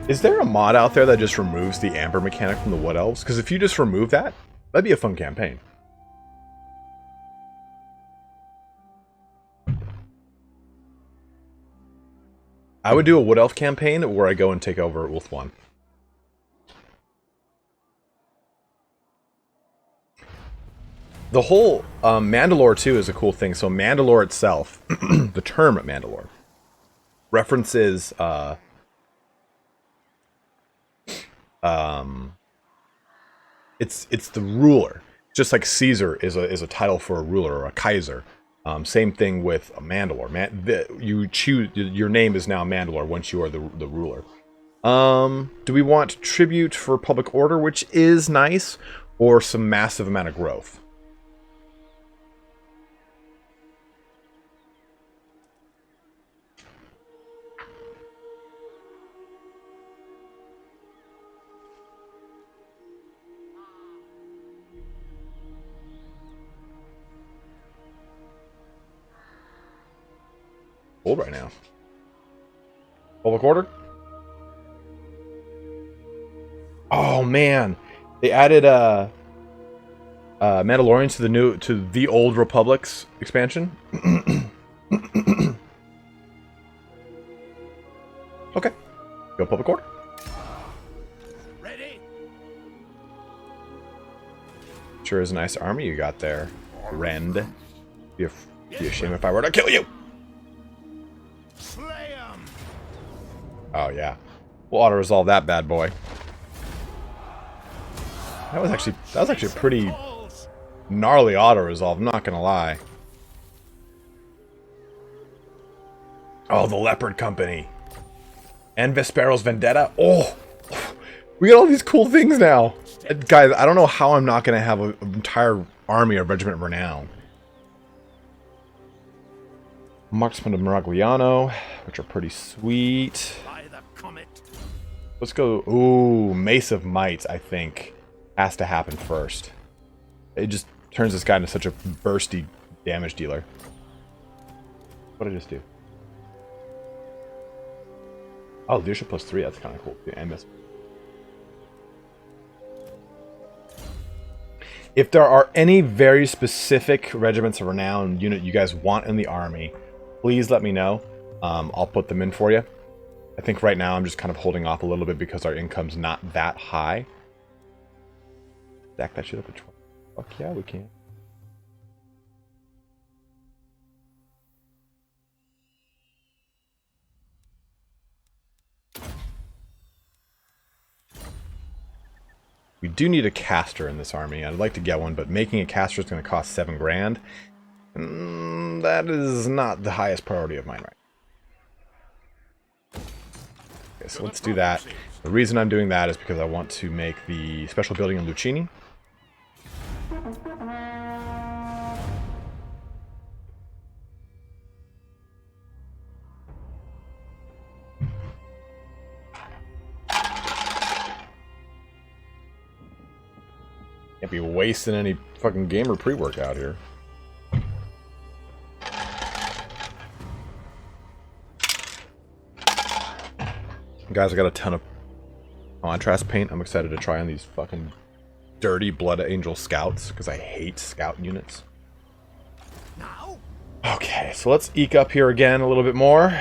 Is there a mod out there that just removes the amber mechanic from the Wood Elves? Because if you just remove that, that'd be a fun campaign. I would do a Wood Elf campaign where I go and take over Ulth 1. The whole Mandalore too is a cool thing. So Mandalore itself, the term Mandalore, references it's the ruler, just like Caesar is a title for a ruler or a Kaiser. Same thing with a Mandalore. You choose, your name is now Mandalore once you are the ruler. Do we want tribute for public order, which is nice, or some massive amount of growth? Right now. Public order? Oh man. They added Mandalorians to the Old Republic's expansion. Okay. Go public order. Ready? Sure is a nice army you got there, Rend. Be a shame if I were to kill you. Slay 'em. Oh yeah, we'll auto resolve that bad boy. That was actually a pretty gnarly auto resolve. I'm not gonna lie. Oh, the Leopard Company and Vespero's Vendetta. Oh, we got all these cool things now, guys. I don't know how I'm not gonna have an entire army of Regiment of Renown. Marksman of Miragliano, which are pretty sweet. By the comet. Let's go. Ooh, Mace of Might, I think, has to happen first. It just turns this guy into such a bursty damage dealer. What did I just do? Oh, leadership +3, that's kind of cool. Yeah, and miss. If there are any very specific Regiments of Renown unit you guys want in the army, please let me know. I'll put them in for you. I think right now I'm just kind of holding off a little bit because our income's not that high. Stack that shit up at 20. Fuck yeah, we can. We do need a caster in this army. I'd like to get one, but making a caster is going to cost 7 grand. That is not the highest priority of mine right now. Okay, so let's do that. The reason I'm doing that is because I want to make the special building in Lucchini. Can't be wasting any fucking gamer pre-workout here. Guys, I got a ton of contrast paint. I'm excited to try on these fucking dirty Blood Angel Scouts because I hate scout units. Now? Okay, so let's eke up here again a little bit more.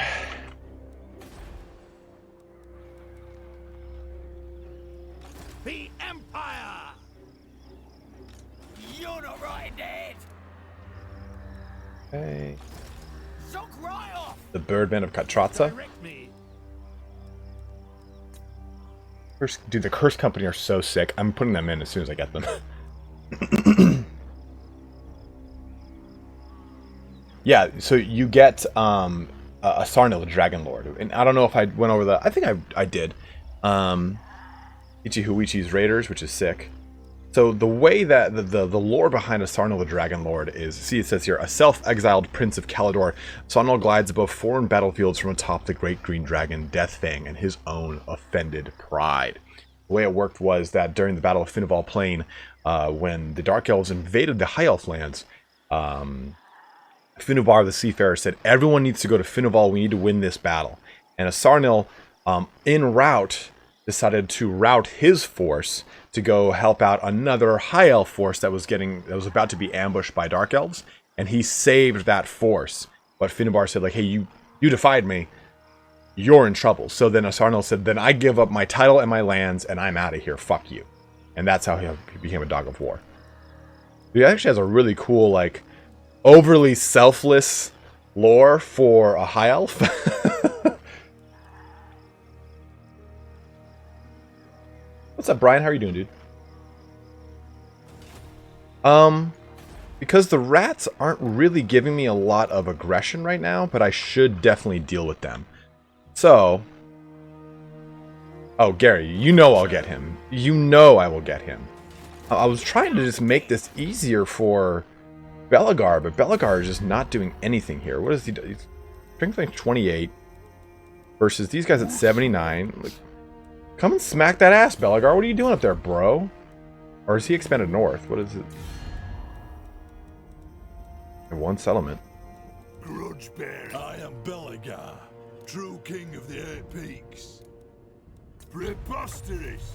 The Empire! United! Okay. Soak right off! The Birdman of Katratza. Direct me. Dude, the Curse Company are so sick. I'm putting them in as soon as I get them. Yeah, so you get a Sarnil, the Dragon Lord. And I don't know if I went over the... I think I did. Ichi Huichi's Raiders, which is sick. So the way that the lore behind Asarnal the Dragon Lord is, see, it says here, a self-exiled prince of Kalador, Asarnal glides above foreign battlefields from atop the great green dragon Deathfang and his own offended pride. The way it worked was that during the Battle of Finneval Plain, when the Dark Elves invaded the High Elf lands, Finuvar the Seafarer said, everyone needs to go to Finneval, we need to win this battle. And Asarnal, en route, decided to route his force to go help out another High Elf force that was about to be ambushed by Dark Elves, and he saved that force. But Finuvar said, like, hey, you defied me, you're in trouble. So then Asarnal said, then I give up my title and my lands, and I'm out of here, fuck you. And that's how he became a Dog of War. He actually has a really cool, like, overly selfless lore for a High Elf. What's up, Brian? How are you doing, dude? Because the rats aren't really giving me a lot of aggression right now, but I should definitely deal with them. So, oh, Gary, you know I'll get him. You know I will get him. I was trying to just make this easier for Belegar, but Belegar is just not doing anything here. What does he do? He's strength like 28 versus these guys at 79. Like, come and smack that ass, Belegar. What are you doing up there, bro? Or is he expanded north? What is it? One settlement. Grudge bearing. I am Belegar, true king of the 8 peaks. Preposterous.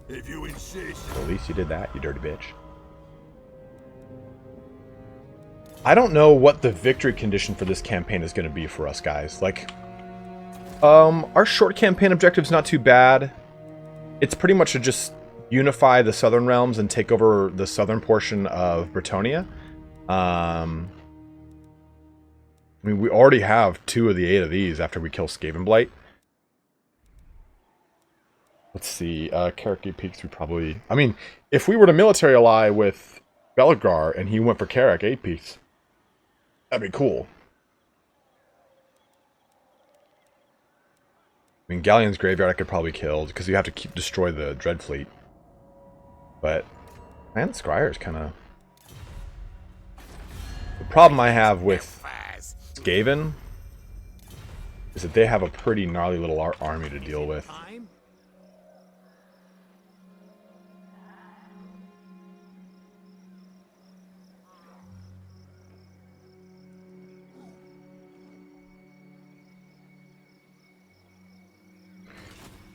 If you insist. Well, at least you did that, you dirty bitch. I don't know what the victory condition for this campaign is going to be for us, guys. Like, our short campaign objective's not too bad. It's pretty much to just unify the southern realms and take over the southern portion of Bretonnia. I mean, we already have 2 of the 8 of these after we kill Skavenblight. Let's see, Carrick Peaks, we probably... I mean, if we were to military ally with Belegar and he went for Carrick 8 Peaks, that'd be cool. I mean, Galleon's Graveyard I could probably kill, because you have to destroy the Dread Fleet. But, man, Scryer is kind of... The problem I have with Skaven is that they have a pretty gnarly little army to deal with.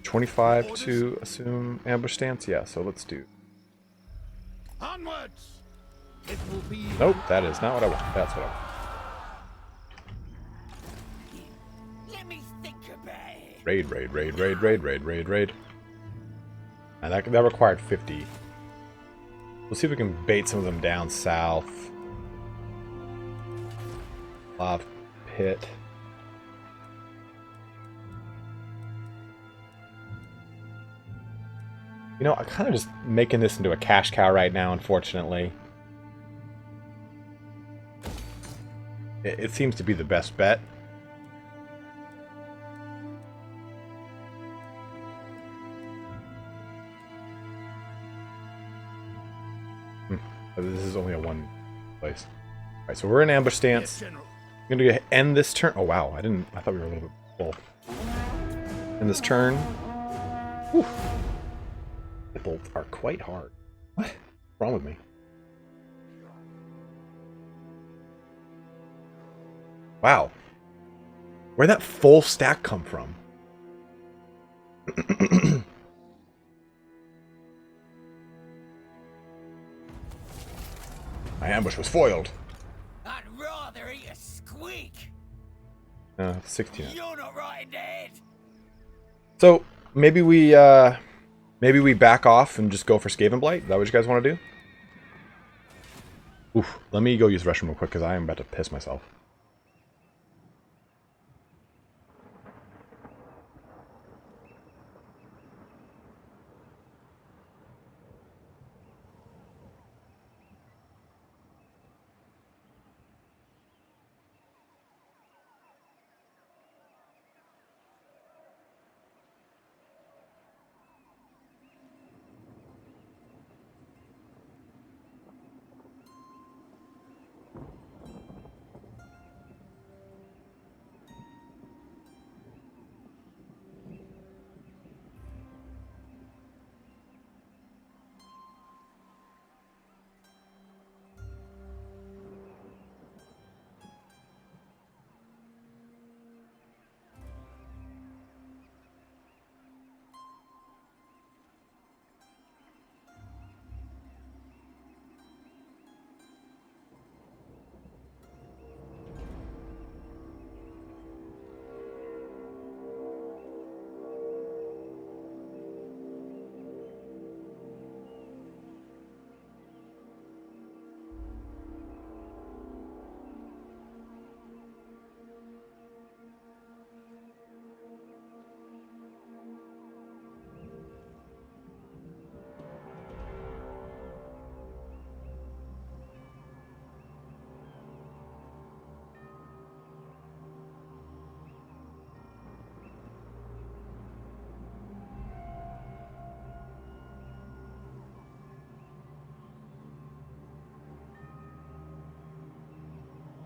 25 to assume ambush stance? Yeah, so let's do... Onwards! It will be... Nope, that is not what I want. That's what I want. Let me think about it. Raid. And that required 50. We'll see if we can bait some of them down south. Lava pit. You know, I'm kind of just making this into a cash cow right now, unfortunately. It seems to be the best bet. This is only a one place. Alright, so we're in ambush stance. I'm gonna end this turn. Oh wow, I thought we were a little bit full. End this turn. Whew. Nipples are quite hard. What's wrong with me? Wow. Where'd that full stack come from? My ambush was foiled. I'd rather eat a squeak. 16. You're not right in the head. So maybe we back off and just go for Skavenblight. Is that what you guys want to do? Oof. Let me go use the restroom real quick because I am about to piss myself.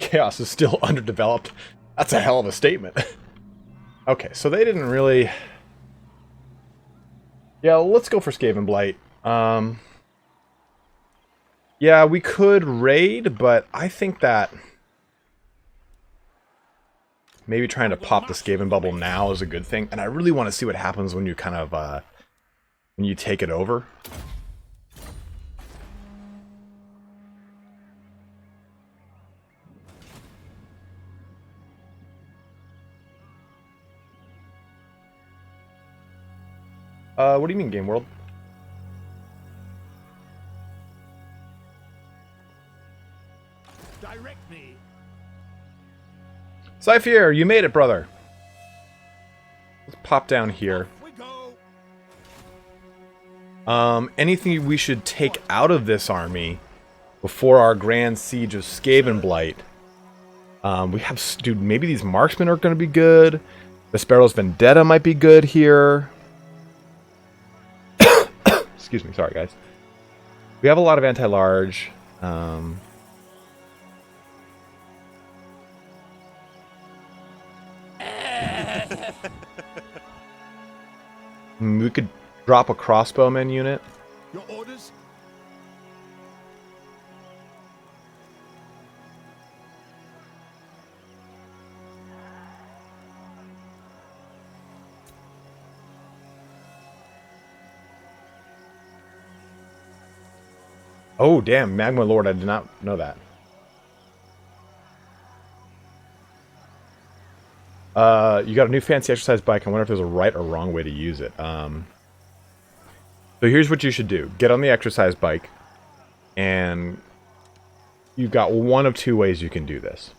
Chaos is still underdeveloped. That's a hell of a statement. Okay, so they didn't really... Yeah, let's go for Skaven Blight. Yeah, we could raid, but I think that maybe trying to pop the Skaven bubble now is a good thing. And I really want to see what happens when you kind of when you take it over. What do you mean, Game World? Direct me. Cypher, you made it, brother. Let's pop down here. We go. Anything we should take out of this army before our grand siege of Skaven Blight? We have, dude, maybe these marksmen are going to be good. The Sparrow's Vendetta might be good here. Excuse me, sorry guys. We have a lot of anti-large. We could drop a crossbowman unit. Your orders? Oh, damn, Magma Lord, I did not know that. You got a new fancy exercise bike. I wonder if there's a right or wrong way to use it. So here's what you should do. Get on the exercise bike, and you've got one of two ways you can do this.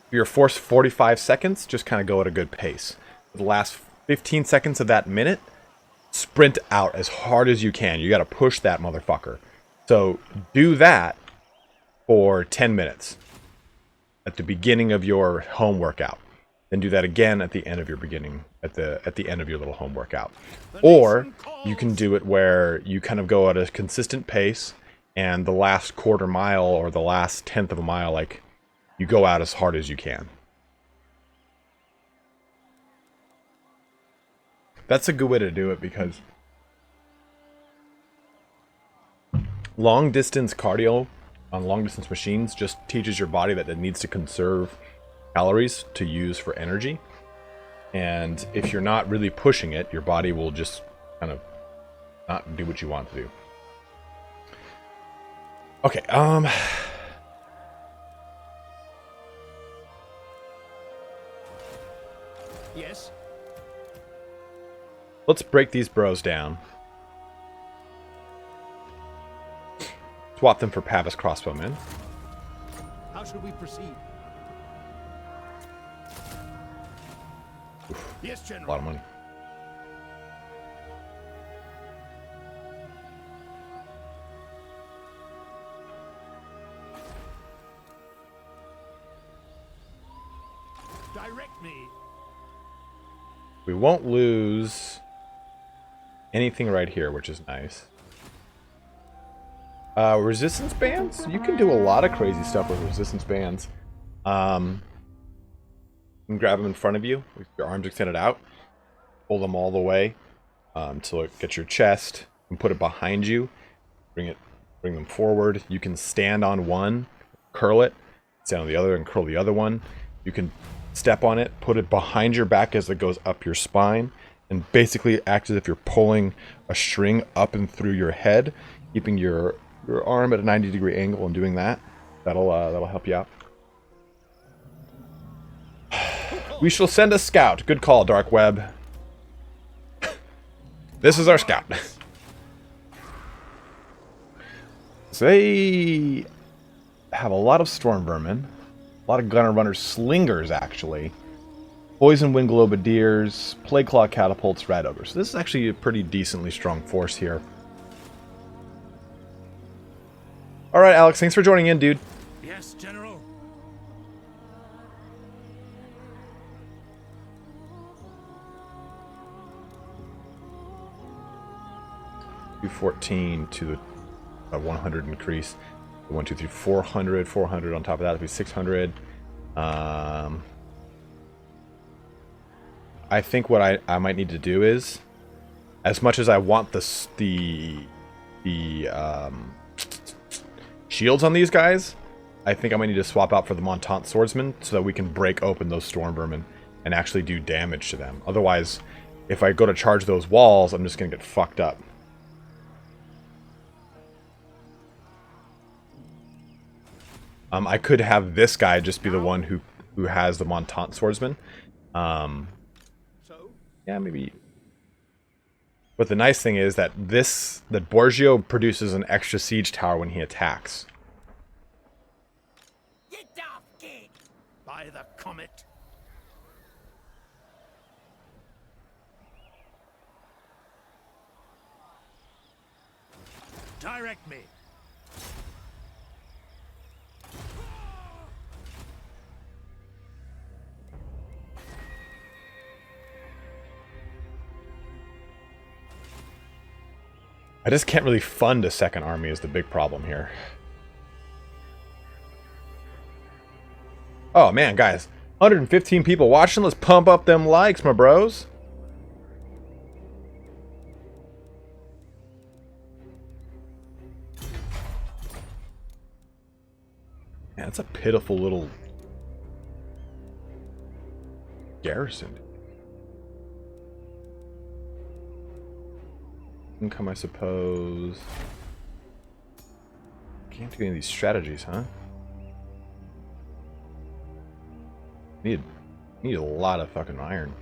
If you're forced 45 seconds, just kind of go at a good pace. For the last 15 seconds of that minute, sprint out as hard as you can. You got to push that motherfucker. So do that for 10 minutes at the beginning of your home workout. Then do that again at the end of your at the end of your little home workout. Or you can do it where you kind of go at a consistent pace, and the last quarter mile or the last tenth of a mile, like, you go out as hard as you can. That's a good way to do it, because long distance cardio on long distance machines just teaches your body that it needs to conserve calories to use for energy. And if you're not really pushing it, your body will just kind of not do what you want to do. Okay, Yes. let's break these bros down. Swap them for Pavis crossbowmen. How should we proceed? Yes, A General. lot of money. Direct me. We won't lose anything right here, which is nice. Resistance bands? You can do a lot of crazy stuff with resistance bands. You can grab them in front of you with your arms extended out. Pull them all the way till it gets your chest, and put it behind you. Bring them forward. You can stand on one, curl it, stand on the other and curl the other one. You can step on it, put it behind your back as it goes up your spine, and basically act as if you're pulling a string up and through your head, keeping your arm at a 90-degree angle and doing that. That'll help you out. We shall send a scout. Good call, Dark Web. This is our scout. So they have a lot of storm vermin, a lot of gunner runners, slingers actually, poison wind globadiers, plague claw catapults, rat ogres. So this is actually a pretty decently strong force here. All right, Alex, thanks for joining in, dude. Yes, General. 214 to the 100 increase. 1, 2, 3, 400, 400 on top of that, that'd be 600. I think what I might need to do is, as much as I want the shields on these guys, I think I might need to swap out for the Montant Swordsman so that we can break open those Storm Vermin and actually do damage to them. Otherwise, if I go to charge those walls, I'm just going to get fucked up. I could have this guy just be the one who has the Montant Swordsman. Yeah, maybe. But the nice thing is that that Borgio produces an extra siege tower when he attacks. Get off, kid! By the comet! Direct me! I just can't really fund a second army is the big problem here. Oh man, guys. 115 people watching. Let's pump up them likes, my bros. Man, that's a pitiful little garrison. Income, I suppose. Can't do any of these strategies, huh? Need a lot of fucking iron.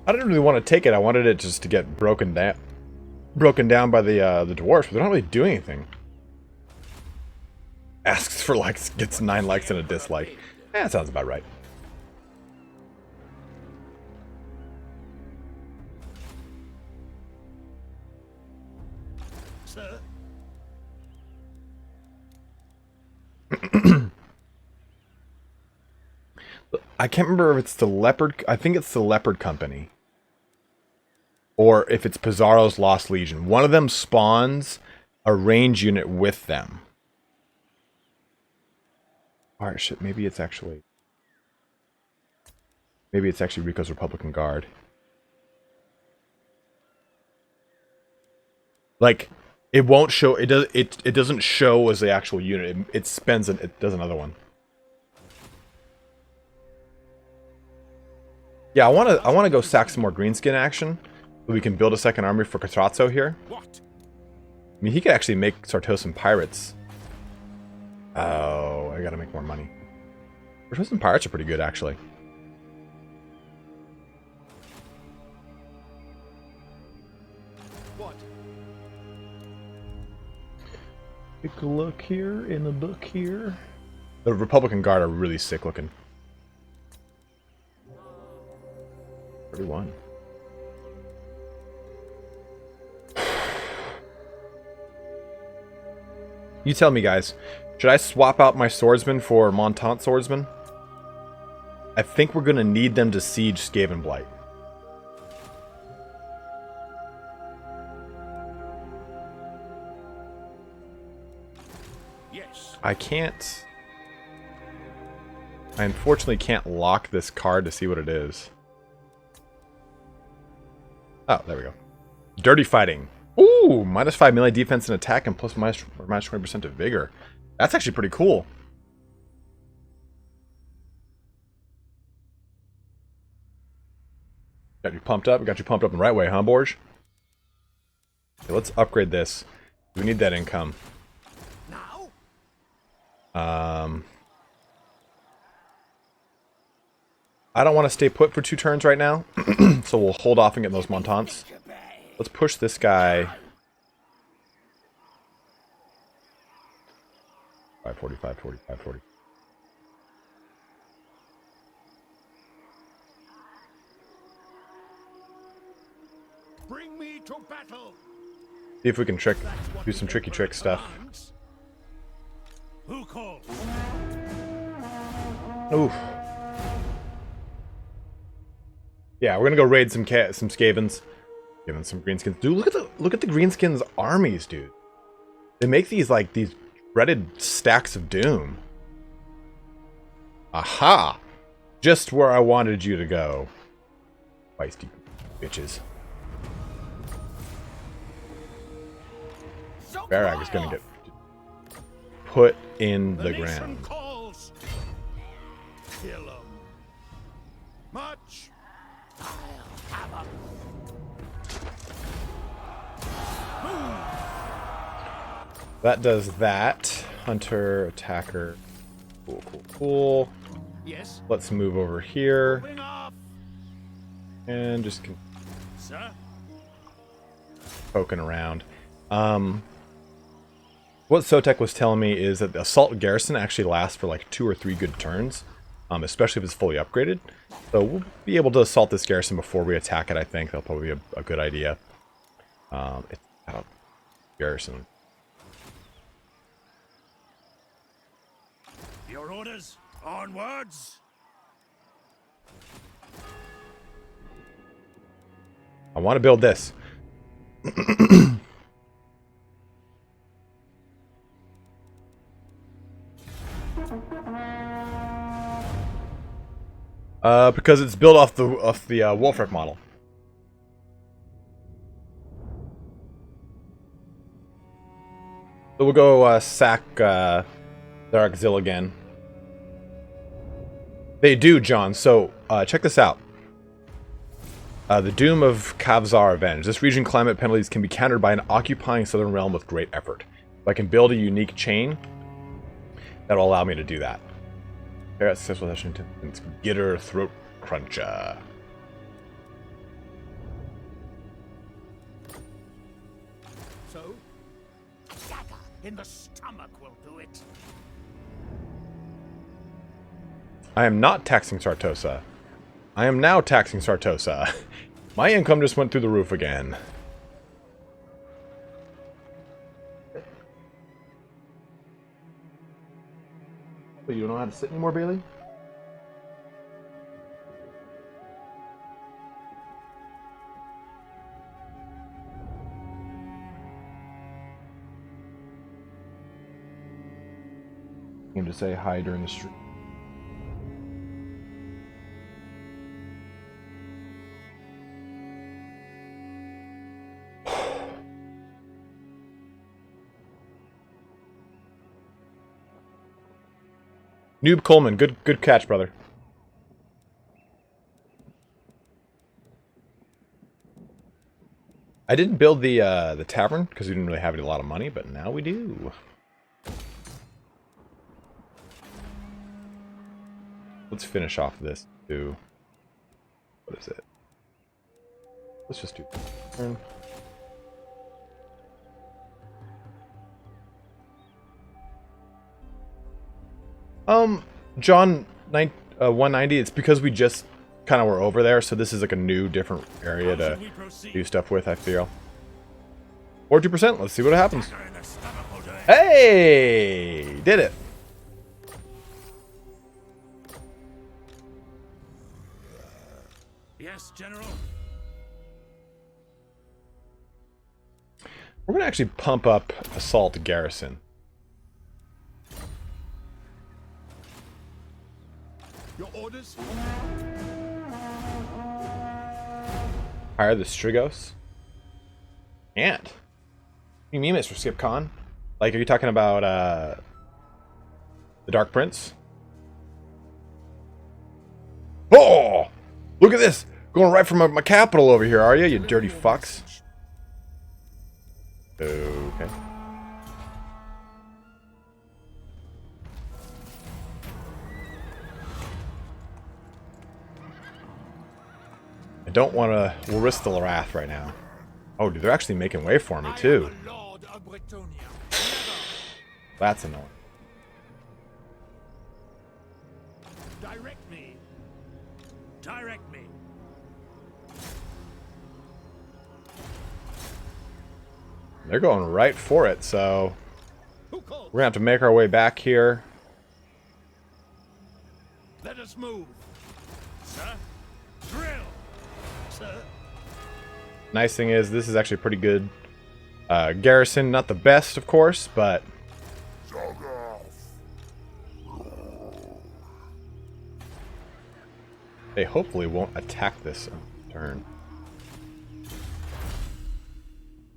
I didn't really want to take it. I wanted it just to get broken down by the dwarfs, but they're not really doing anything. Asks for likes, gets 9 likes and a dislike. That sounds about right. Sir? I can't remember if it's the Leopard. I think it's the Leopard Company. Or if it's Pizarro's Lost Legion. One of them spawns a range unit with them. Alright, shit, maybe it's actually Rico's Republican Guard. Like, it won't show, it doesn't show as the actual unit. It spends it does another one. Yeah, I wanna go sack some more greenskin action so we can build a second army for Catrazzo here. What? I mean, he could actually make Sartosan pirates. Oh, I gotta make more money. Sartosan pirates are pretty good, actually. What? Take a look here in the book here. The Republican Guard are really sick looking. 31. You tell me, guys. Should I swap out my swordsman for Montant swordsman? I think we're going to need them to siege Skaven Blight. Yes. I unfortunately can't lock this card to see what it is. Oh, there we go. Dirty Fighting. Ooh, -5 melee defense and attack and plus minus 20% of vigor. That's actually pretty cool. Got you pumped up. Got you pumped up in the right way, huh, Borg? Okay, let's upgrade this. We need that income. Now? I don't want to stay put for 2 turns right now, so we'll hold off and get those Montants. Let's push this guy. 540, 540, 540. Bring me to battle. See if we can do some tricky trick stuff. Who calls? Oof. Yeah, we're gonna go raid some Skavens. Give them some greenskins. Dude, look at the greenskins armies, dude. They make these like these dreaded stacks of doom. Aha! Just where I wanted you to go. Feisty bitches. Barag is gonna get put in the ground. Calls. Kill 'em. Much. I'll have 'em. That does that. Hunter, attacker. Cool, cool, cool. Yes. Let's move over here Moving off. and just Sir. poking around. What Sotek was telling me is that the assault garrison actually lasts for like 2 or 3 good turns, especially if it's fully upgraded. So we'll be able to assault this garrison before we attack it. I think that'll probably be a good idea. It's garrison. Your orders. Onwards. I want to build this. Because it's built off the Wolfrek model. So we'll go sack Darkzil again. They do, John. So check this out. The Doom of Kavzar Avenge. This region climate penalties can be countered by an occupying southern realm with great effort. If I can build a unique chain, that'll allow me to do that. I got successful session. It's Gitter Throat Cruncher. So, dagger in the stomach will do it. I am not taxing Sartosa. I am now taxing Sartosa. My income just went through the roof again. You don't know how to sit anymore, Bailey? You can just say hi during the stream. Noob Coleman, good catch, brother. I didn't build the tavern because we didn't really have a lot of money, but now we do. Let's finish off this too. What is it? Let's just do turn. John 190, it's because we just kind of were over there, so this is like a new, different area to do stuff with, I feel. 42%, let's see what happens. Hey! Did it! Yes, General. We're gonna actually pump up Assault Garrison. Your orders? Hire the Strigos. And what do you mean, Mr. Skip Khan? Like, are you talking about the Dark Prince? Oh! Look at this! Going right from my capital over here, are you dirty fucks? Okay. I don't want to... We'll risk the wrath right now. Oh, dude, they're actually making way for me, too. That's annoying. Direct me. Direct me. They're going right for it, so... Who called? We're going to have to make our way back here. Let us move. Sir, drill. sir. Nice thing is, this is actually pretty good garrison. Not the best, of course, but they hopefully won't attack this turn.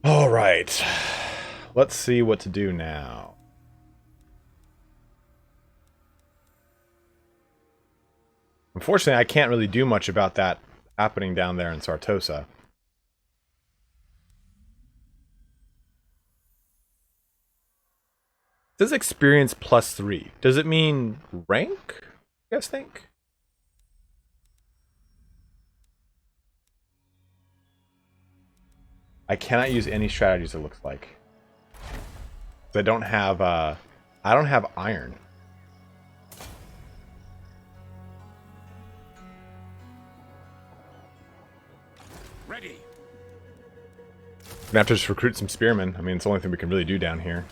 Alright. Let's see what to do now. Unfortunately, I can't really do much about that happening down there in Sartosa. It says experience +3. Does it mean rank? You guys think? I cannot use any strategies, it looks like. I don't have iron. Ready. Gonna have to just recruit some spearmen. I mean, it's the only thing we can really do down here.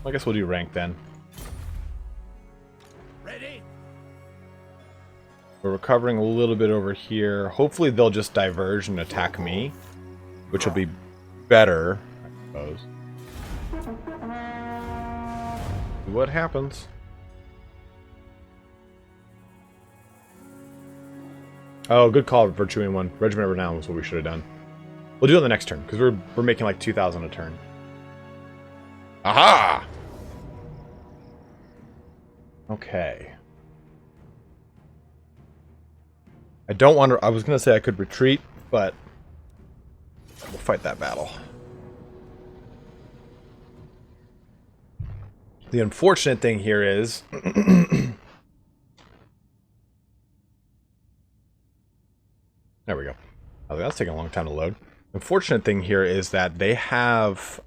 I guess we'll do rank then. Ready. We're recovering a little bit over here. Hopefully they'll just diverge and attack me, which will be better, I suppose. What happens? Oh, good call, Virtuing one. Regiment Renown was what we should have done. We'll do it on the next turn, because we're making like 2,000 a turn. Aha! Okay. I don't want to... I was going to say I could retreat, but we'll fight that battle. The unfortunate thing here is... There we go. Oh, that's taking a long time to load. The unfortunate thing here is that they have...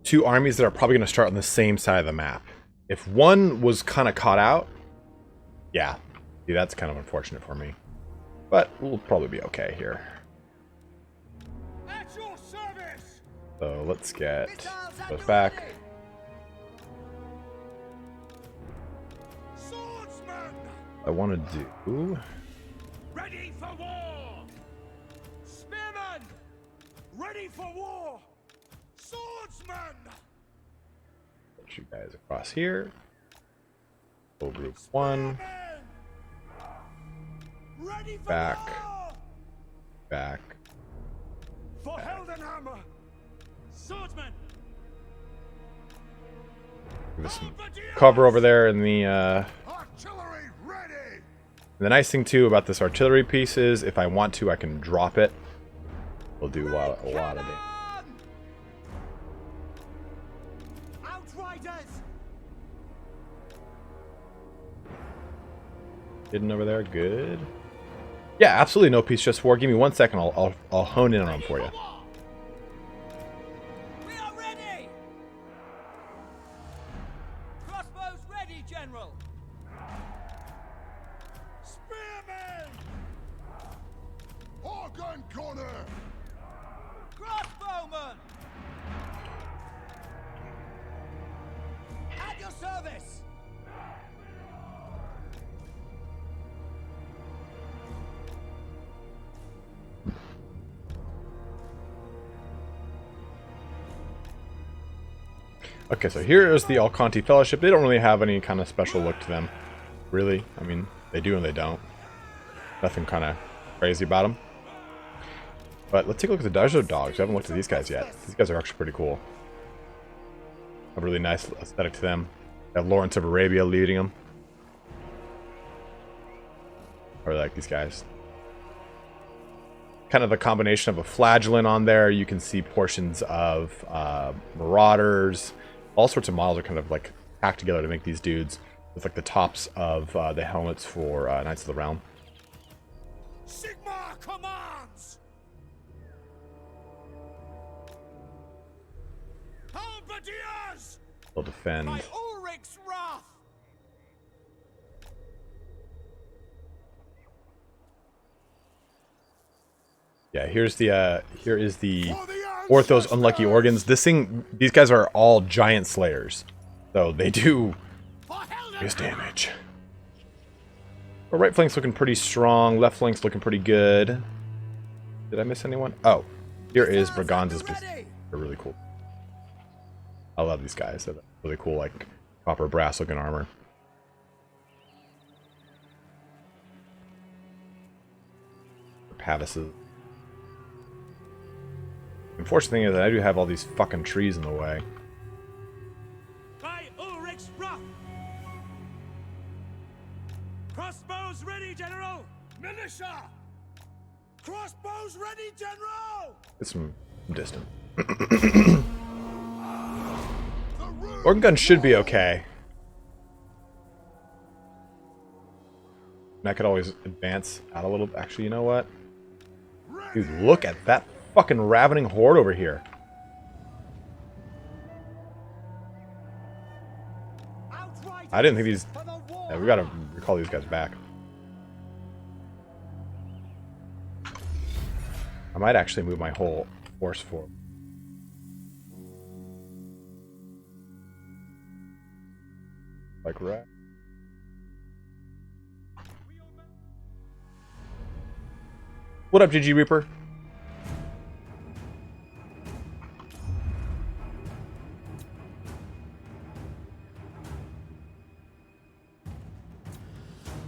two armies that are probably going to start on the same side of the map. If one was kind of caught out, yeah, see, that's kind of unfortunate for me. But we'll probably be okay here. At your service. So let's get those back. Swordsman. I want to do... Ready for war. Spearman. Ready for war. Swordsman. Put you guys across here. Full group 1. Ready for Back. war. Back. For Heldenhammer. Swordsman. Give us some cover over there in the... Artillery ready! The nice thing too about this artillery piece is if I want to, I can drop it. We'll do a lot of damage. Outriders. Hidden over there, good. Yeah, absolutely no peace, just war. Give me 1 second, I'll hone in on them for you. We are ready! Crossbows ready, General! Spearmen! Organ corner! Crossbowmen! At your service! Okay, so here is the Alconti Fellowship. They don't really have any kind of special look to them. Really. I mean, they do and they don't. Nothing kind of crazy about them. But let's take a look at the Dojo Dogs. We haven't looked at these guys yet. These guys are actually pretty cool. A really nice aesthetic to them. They have Lawrence of Arabia leading them. I really like these guys. Kind of a combination of a flagellant on there. You can see portions of Marauders. All sorts of models are kind of like packed together to make these dudes with like the tops of the helmets for Knights of the Realm. Sigmar commands. Halberdiers. They'll defend. By Ulrich's wrath. Yeah, here is the Orthos Unlucky Organs. These guys are all giant slayers. So they do For Helden! serious damage. Our right flank's looking pretty strong. Left flank's looking pretty good. Did I miss anyone? Oh, here is Braganza's Besieger. They're really cool. I love these guys. They're really cool, like copper brass looking armor. Pavises. Unfortunate thing is that I do have all these fucking trees in the way. By Ulrich's wrath! Crossbows ready, General! Militia! Crossbows ready, General! It's from distant. Orc gun should be okay. And I could always advance out a little. Actually, you know what? Dude, look at that fucking ravening horde over here. I didn't think these... Yeah, we gotta recall these guys back. I might actually move my whole force forward. Like right. What up, GG Reaper?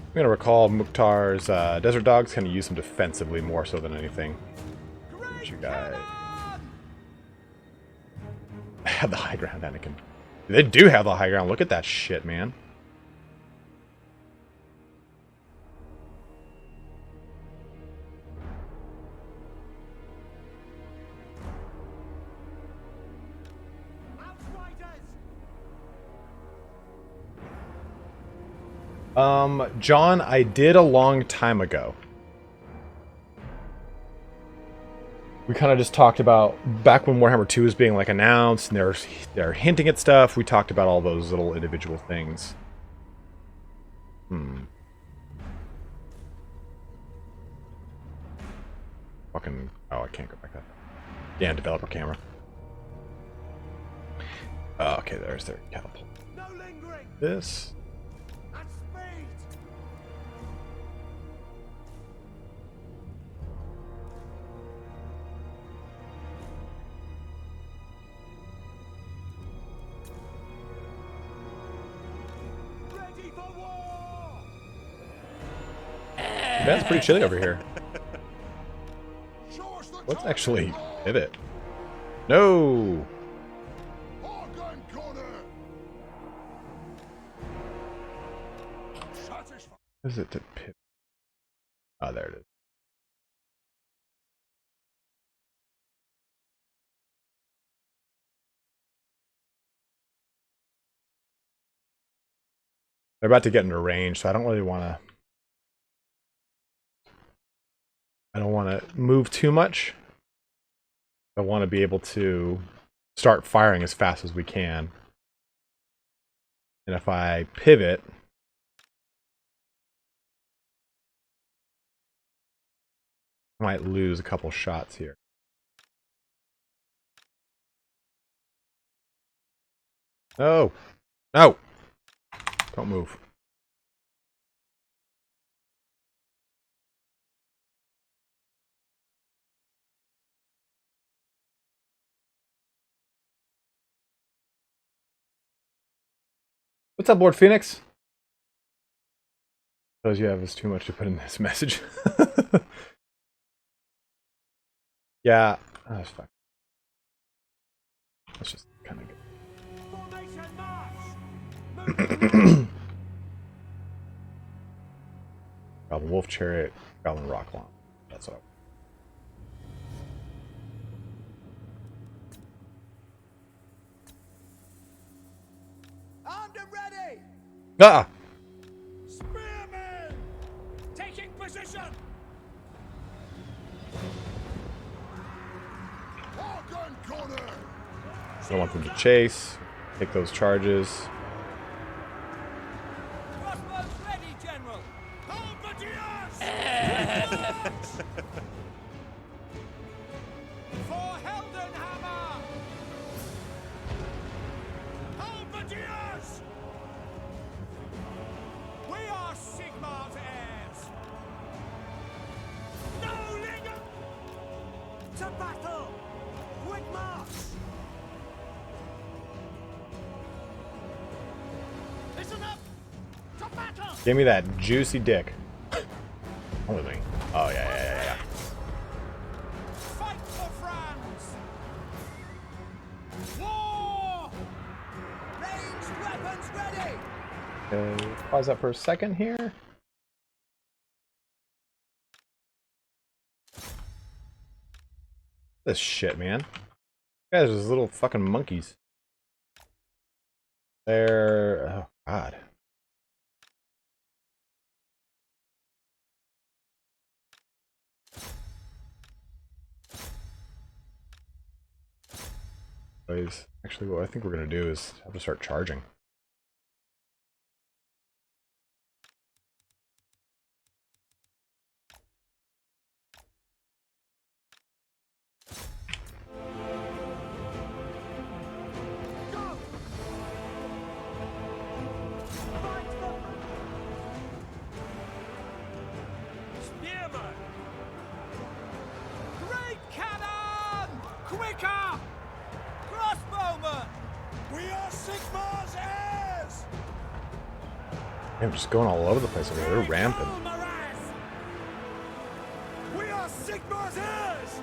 I'm gonna recall Mukhtar's Desert Dogs kind of use them defensively more so than anything. What you guys have the high ground, Anakin. They do have the high ground. Look at that shit, man. John, I did a long time ago. We kind of just talked about back when Warhammer 2 was being like announced and they're hinting at stuff. We talked about all those little individual things. Fucking... Oh, I can't go back that far. Yeah, developer camera. Oh, okay, there's their catapult. No lingering! This... At speed! Ready for war! That's pretty chilly over here. Show us the Let's top actually of the pivot. No! Organ corner. Satisfied. What is it to pivot? Oh, there it is. They're about to get into range, so I don't really want to... I don't want to move too much. I want to be able to start firing as fast as we can. And if I pivot... I might lose a couple shots here. No! No! Don't move. What's up, Lord Phoenix? Those you have is too much to put in this message. Yeah, that's fine. Let's just kind of get. Formation march! Goblin Wolf Chariot, Goblin Rock Launch. That's what. Armed and ready! Ah! Spearmen! Taking position! Organ corner. I don't want them to chase. Take those charges. Crossbows ready, General! Halberdiers! For Heldenhammer! Halberdiers! Give me that juicy dick. Come with me. Oh, yeah. Fight for France! War! Ranged weapons ready! Okay, pause that for a second here. This shit, man. Guys, those little fucking monkeys. They're... oh, God. Actually, what I think we're going to do is have to start charging. Spearman! Great cannon! Quicker! Crossbowman! We are Sigmar's heirs! I'm just going all over the place over here. They're rampant. We are Sigmar's heirs!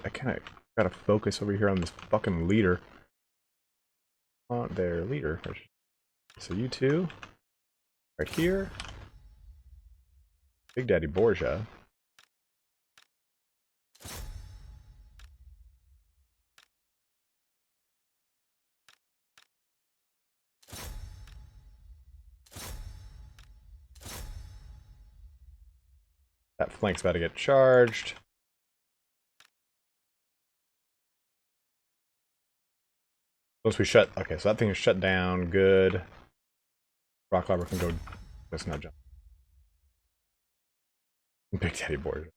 I kind of gotta focus over here on this fucking leader. On their leader. So you two, right here. Big Daddy Borgia. That flank's about to get charged. Once we shut, okay, so that thing is shut down. Good. Rock Lobber can go. Let's not jump. Big Daddy Borgia.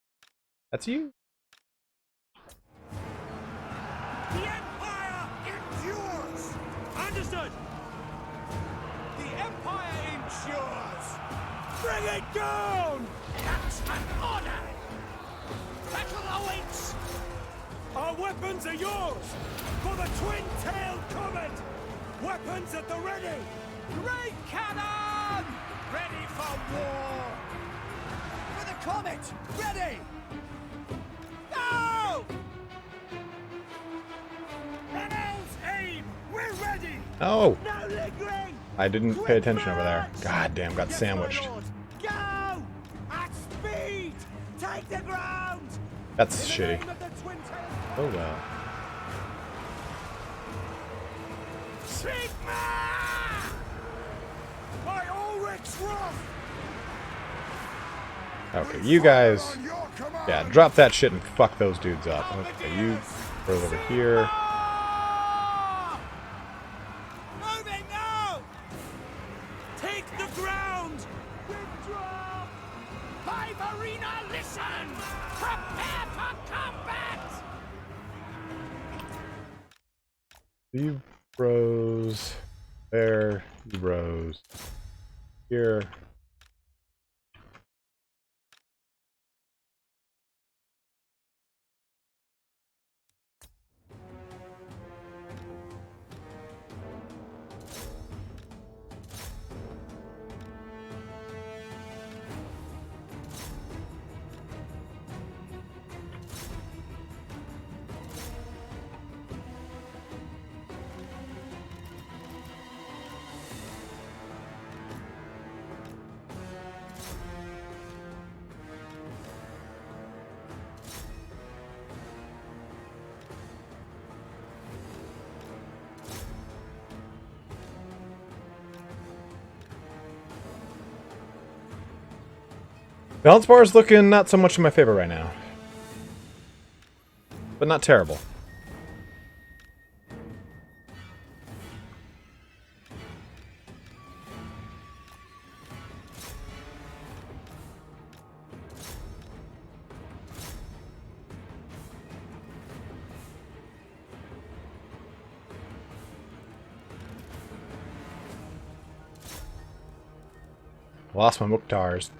That's you. The Empire endures! Understood! The Empire endures! Bring it down! That's an order! Battle awaits! Our weapons are yours! For the twin-tailed comet! Weapons at the ready! Great cannon! Ready for war! For the comet! Ready! Go! Rebels aim! We're ready! Oh! No lingering! I didn't pay attention over there. God damn, got sandwiched. Go! At speed! Take the ground! That's shitty. Name of the twin-tailed Oh well. Sigma! By Ulrich's wrath! Okay, you guys. Yeah, drop that shit and fuck those dudes up. Okay, you go over here. Moving now! Take the ground! Withdraw! Hive Arena, listen! Prepare for combat! You bros. There. You bros. Here. Balance bar is looking not so much in my favor right now. But not terrible. Lost my Mukhtars.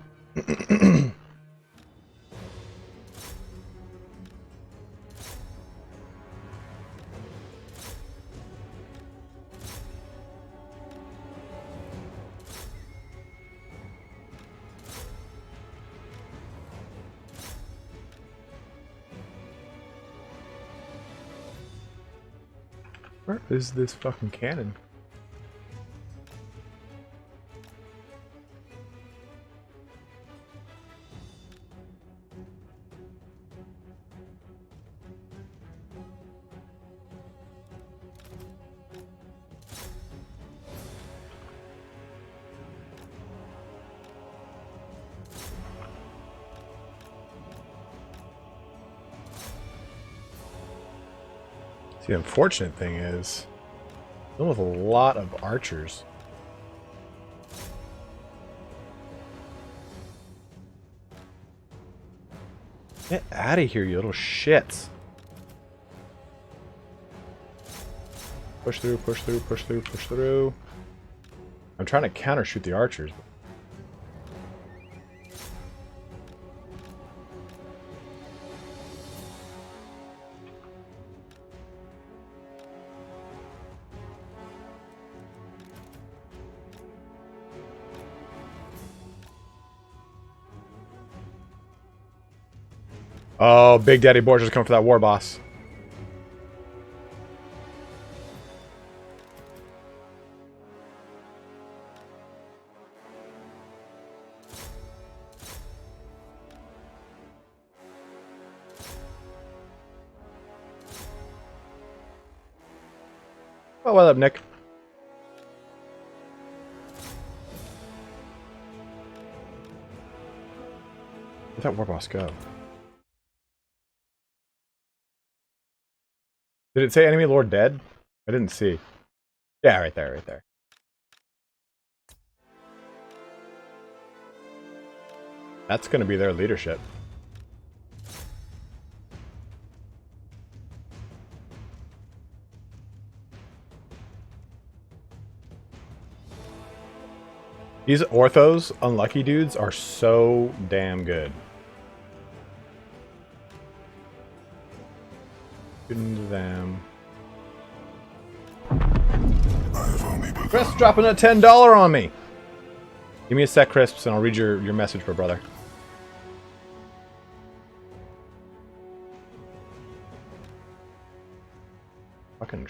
Where is this fucking cannon? The unfortunate thing is, I'm with a lot of archers. Get out of here, you little shits. Push through, push through, push through, push through. I'm trying to counter shoot the archers. Oh, Big Daddy Borgia's coming for that war boss. Oh, what up, Nick? Where'd that war boss go? Did it say enemy lord dead? I didn't see. Yeah, right there, right there. That's gonna be their leadership. These orthos, unlucky dudes, are so damn good. Into them. Chris dropping a $10 on me. Give me a sec, Crisps, and I'll read your message for brother. Fucking.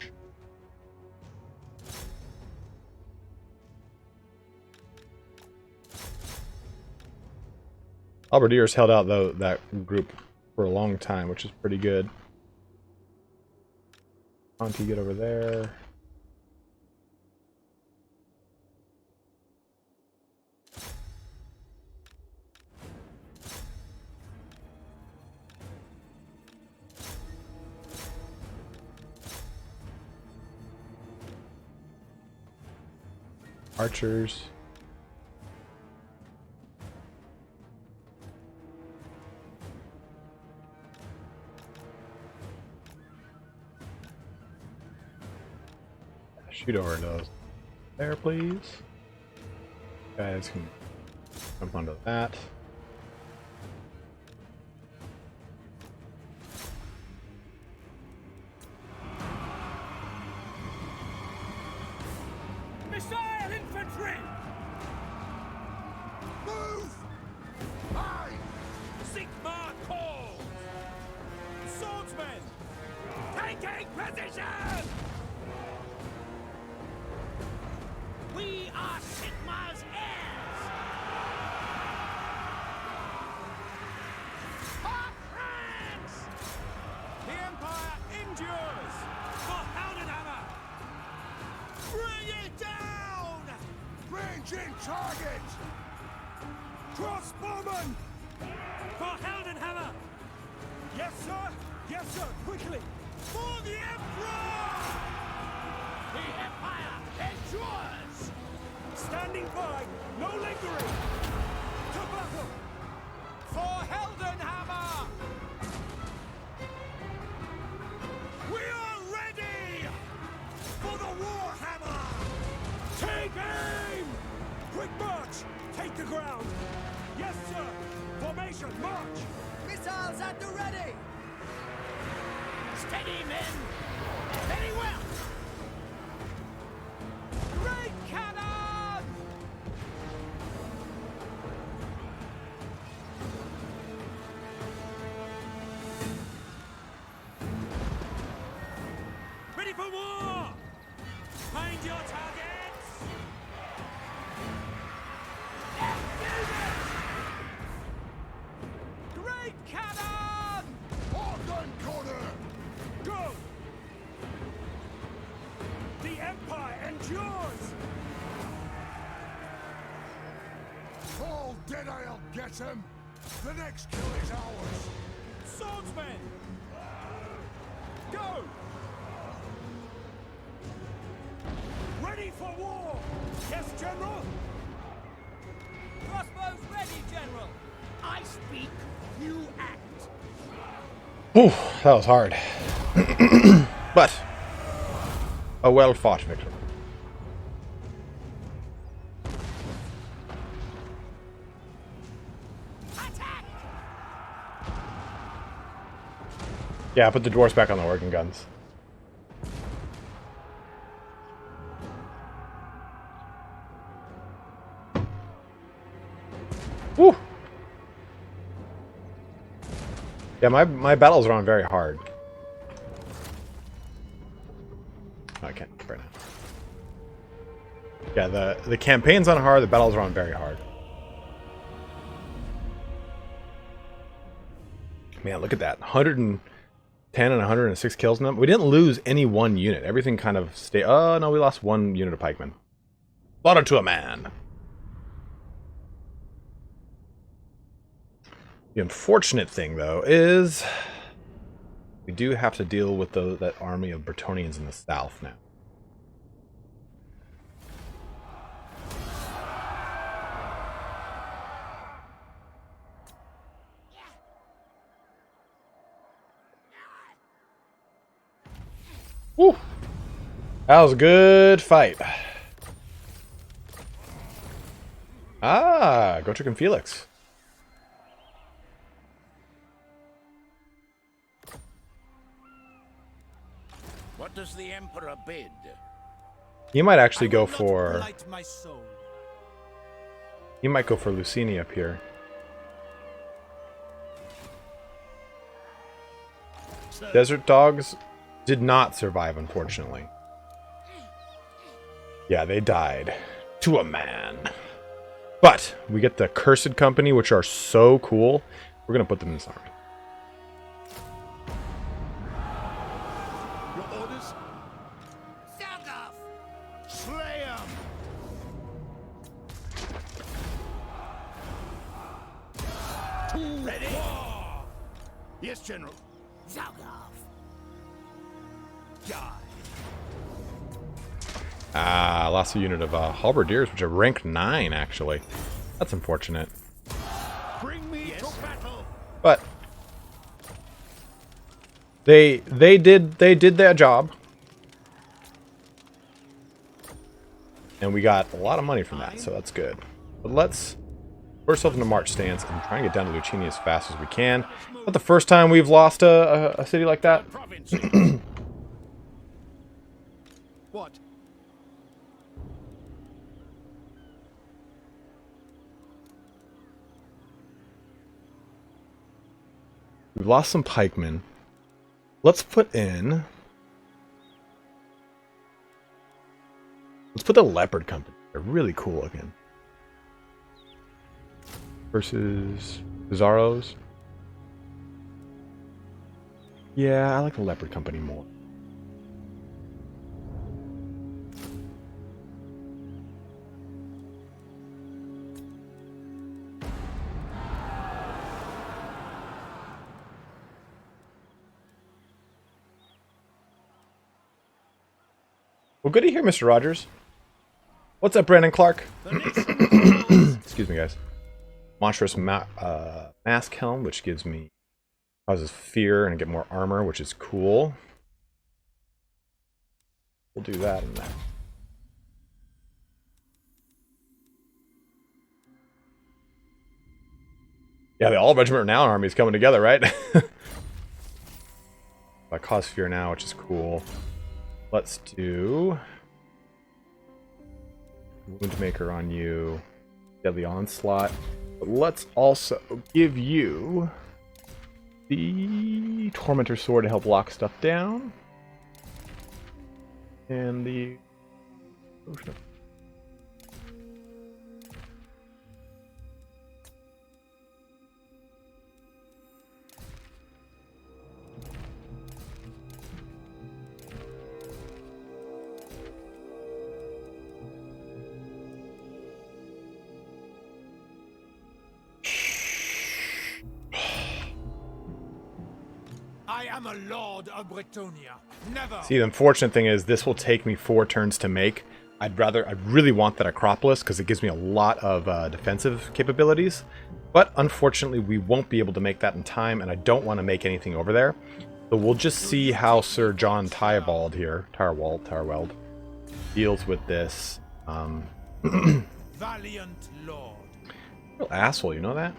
Halberdiers held out though that group for a long time, which is pretty good. Auntie, get over there. Archers. Shoot over those. There, please. Guys can jump onto that. Missile infantry! Move! Aye! Sigma calls! Swordsmen! Taking position! We are Sigma's heirs! For France! The Empire endures! For Heldenhammer! Bring it down! Ranging target! Crossbowman! For Heldenhammer! Yes, sir! Yes, sir! Quickly! For the Emperor! The Empire endures! Standing by, no lingering! To battle! For Heldenhammer! We are ready! For the Warhammer! Take aim! Quick march! Take the ground! Yes, sir! Formation, march! Missiles at the ready! Steady, men! Very well! Great cannon! Ready for war! said I'll get him. The next kill is ours. Swordsmen! Go! Ready for war! Yes, General? Crossbows ready, General. I speak, you act. Whew, that was hard. But a well fought victory. Attack! Yeah, put the dwarves back on the working guns. Woo! Yeah, my battles are on very hard. Oh, I can't right now. Yeah, the campaign's on hard, the battles are on very hard. Man, look at that. 110 and 106 kills in them. We didn't lose any one unit. Everything kind of stayed. Oh, no, we lost one unit of pikemen. Slaughter to a man. The unfortunate thing, though, is we do have to deal with that army of Bretonnians in the south now. Woo! That was a good fight. Ah, Gotrek and Felix. What does the Emperor bid? You might actually I go will not for. blight my soul. You might go for Lucini up here. Desert dogs did not survive, unfortunately. Yeah, they died. To a man. But we get the Cursed Company, which are so cool. We're going to put them in this army. Your orders? Sound off! Slay 'em! Ready? Yes, General. Sound off! Die. Ah, lost a unit of halberdiers, which are rank 9, actually. That's unfortunate. Bring me to battle. But they did their job. And we got a lot of money from that, so that's good. But let's put ourselves into march stance and try and get down to Lucini as fast as we can. Not the first time we've lost a city like that. Province. What? We've lost some pikemen. Let's put in... Let's put the Leopard Company. They're really cool looking. Versus Bizarros. Yeah, I like the Leopard Company more. Well, good to hear, Mr. Rogers. What's up, Brandon Clark? Excuse me, guys. Monstrous Mask Helm, which gives me... causes fear and I get more armor, which is cool. We'll do that and that. Yeah, the all regiment now army is coming together, right? I cause fear now, which is cool. Let's do Woundmaker on you, Deadly Onslaught. But let's also give you the Tormentor Sword to help lock stuff down. And the... I am a lord of Bretonia. Never. See, the unfortunate thing is this will take me 4 turns to make. I really want that Acropolis because it gives me a lot of defensive capabilities. But unfortunately, we won't be able to make that in time, and I don't want to make anything over there. So we'll just see how Sir John Tywald here, Tyrwald, deals with this. Valiant lord. Real asshole, you know that?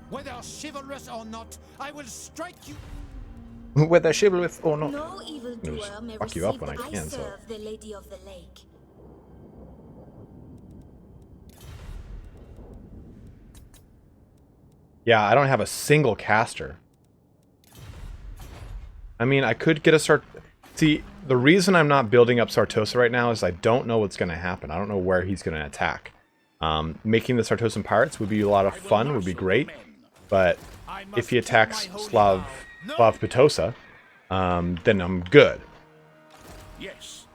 Whether chivalrous or not, I will strike you. Whether chivalrous or not. No evildoer may fuck you up receive when I what can, so. serve the Lady of the Lake. Yeah, I don't have a single caster. I mean, I could get a start. See, the reason I'm not building up Sartosa right now is I don't know what's going to happen. I don't know where he's going to attack. Making the Sartosan Pirates would be a lot of fun, would be great. But if he attacks Slav Petosa, then I'm good. Yes.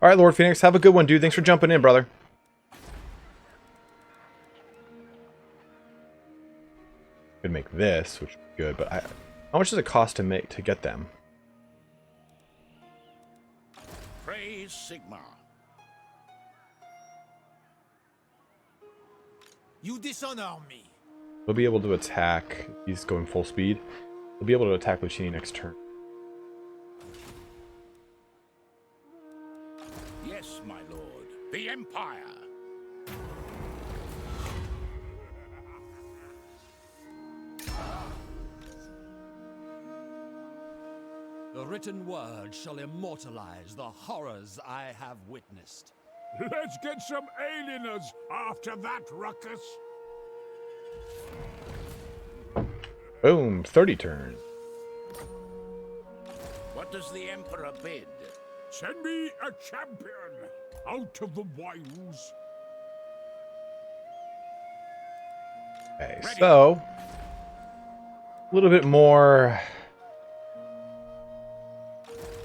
All right, Lord Phoenix, have a good one, dude. Thanks for jumping in, brother. Could make this, which would be good, but how much does it cost to get them? Praise Sigma. You dishonor me. We'll be able to attack. He's going full speed. We'll be able to attack Lucini next turn. Yes, my lord. The Empire. The written word shall immortalize the horrors I have witnessed. Let's get some alieners after that ruckus. Boom, 30 turn. What does the Emperor bid? Send me a champion out of the wilds. Okay, so a little bit more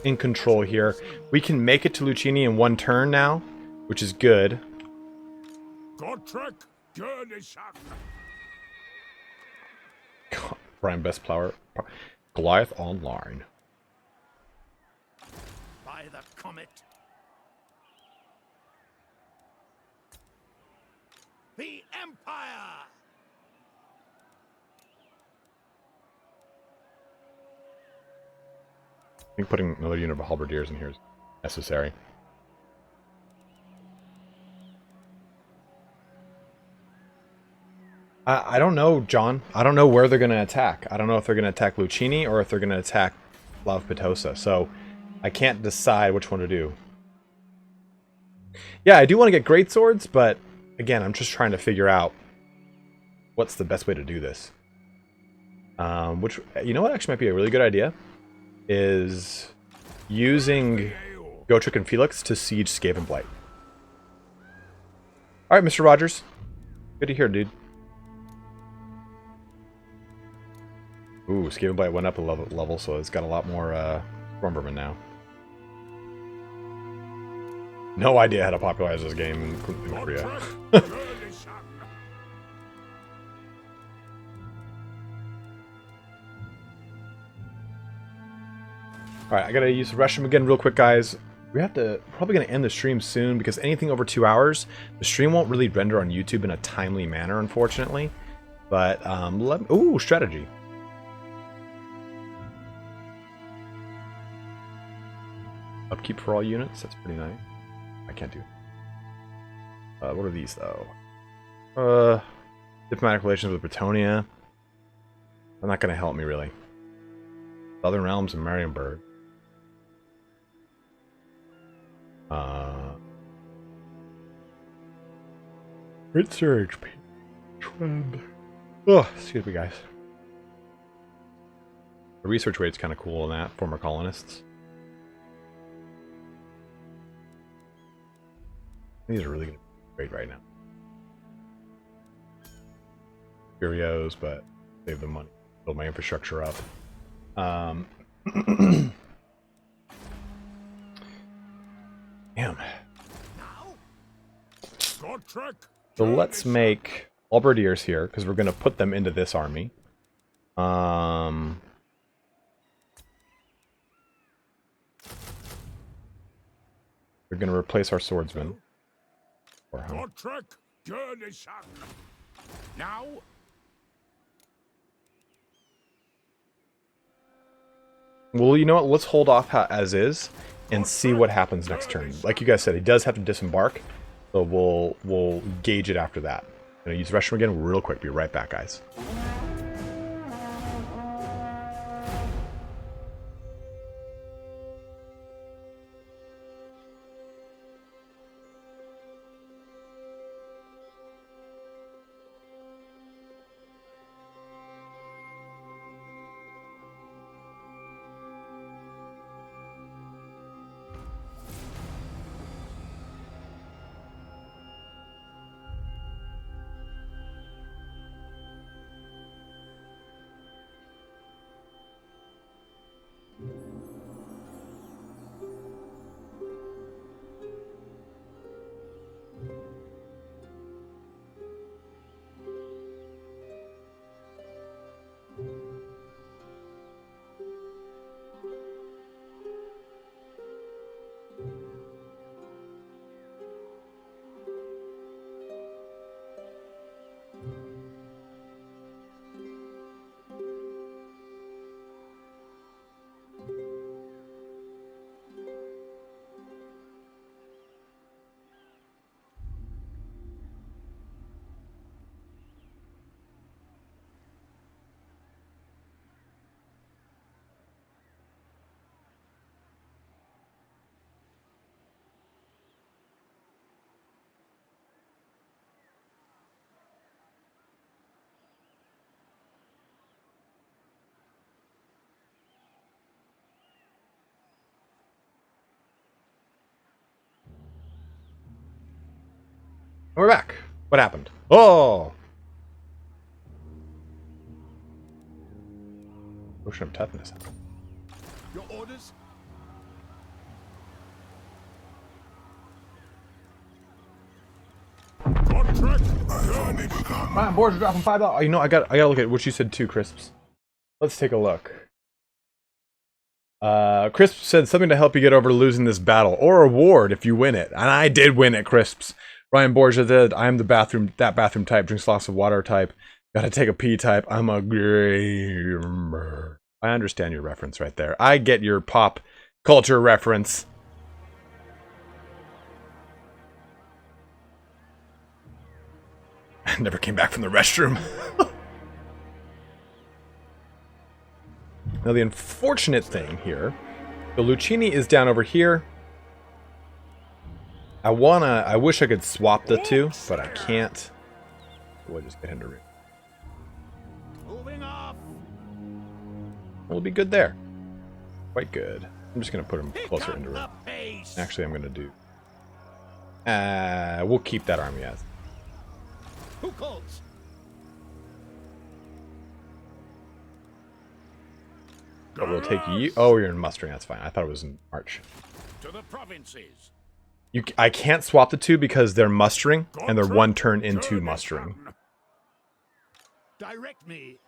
in control here. We can make it to Lucini in 1 turn now, which is good. Gotrek, Gurnishan. Prime best plower. Goliath online. By the comet. The Empire. I think putting another unit of halberdiers in here is necessary. I don't know, John. I don't know where they're going to attack. I don't know if they're going to attack Lucini or if they're going to attack Slav Petosa. So I can't decide which one to do. Yeah, I do want to get great swords, but again, I'm just trying to figure out what's the best way to do this. Which, you know what actually might be a really good idea? Is using Gotrek and Felix to siege Skavenblight. Alright, Mr. Rogers. Good to hear, dude. Ooh, Skavenblight went up a level, so it's got a lot more Stormvermin now. No idea how to popularize this game in Korea. Alright, I gotta use the restroom again real quick, guys. We have to probably gonna end the stream soon because anything over 2 hours, the stream won't really render on YouTube in a timely manner, unfortunately. But ooh, strategy. Upkeep for all units, that's pretty nice. I can't do it. What are these though? Diplomatic relations with Bretonia. They're not gonna help me really. Southern Realms and Marienburg. Great surge. Trend. Oh, excuse me, guys. The research rate's kind of cool in that. Former colonists. These are really going to be great right now. Curios, but save the money. Build my infrastructure up. Damn. So let's make halberdiers here, because we're going to put them into this army. We're going to replace our swordsmen. Now, Well, you know what? Let's hold off as is and see what happens next turn. Like you guys said, he does have to disembark, so we'll gauge it after that. I'm gonna use Restroom again real quick. Be right back, guys. We're back. What happened? Oh! Potion of toughness. your orders? Right, boards are dropping $5. You know, I gotta look at what you said too, Crisps. Let's take a look. Crisps said something to help you get over losing this battle, or a reward if you win it. And I did win it, Crisps. Ryan Borgio said, I am that bathroom type, drinks lots of water type, gotta take a pee type, I'm a gamer. I understand your reference right there. I get your pop culture reference. I never came back from the restroom. Now the unfortunate thing here, the Lucchini is down over here. I wish I could swap the two, but I can't. We'll just get him to read. Moving off. We'll be good there. Quite good. I'm just gonna put him closer into it. Pace. Actually, I'm gonna do. We'll keep that army as. Who calls? But we'll take you. Oh, you're in mustering. That's fine. I thought it was in March. To the provinces. I can't swap the two because they're mustering and they're one turn into mustering. Direct me.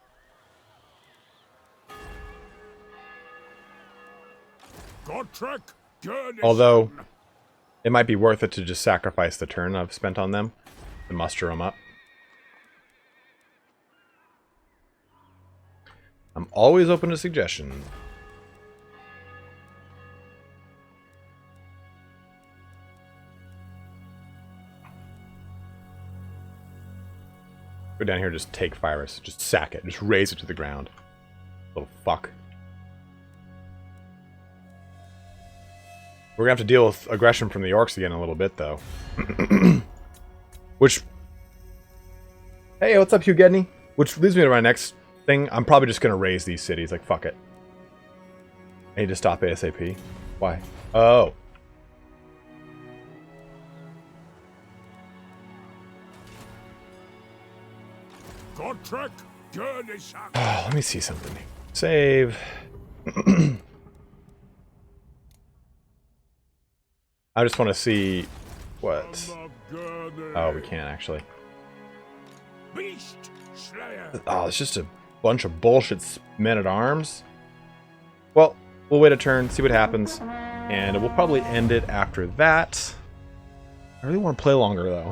Although it might be worth it to just sacrifice the turn I've spent on them to muster them up. I'm always open to suggestions. Go down here, just take Virus. Just sack it. Just raze it to the ground. Little fuck. We're gonna have to deal with aggression from the Orcs again in a little bit, though. Which... Hey, what's up, Hugh Gedney? Which leads me to my next thing. I'm probably just gonna raise these cities. Like, fuck it. I need to stop ASAP. Why? Oh. Oh, let me see something. Save. I just want to see What? Oh, we can't actually. Beast Slayer. Oh, it's just a bunch of bullshit men-at-arms. Well, we'll wait a turn, see what happens, and we'll probably end it after that. I really want to play longer, though.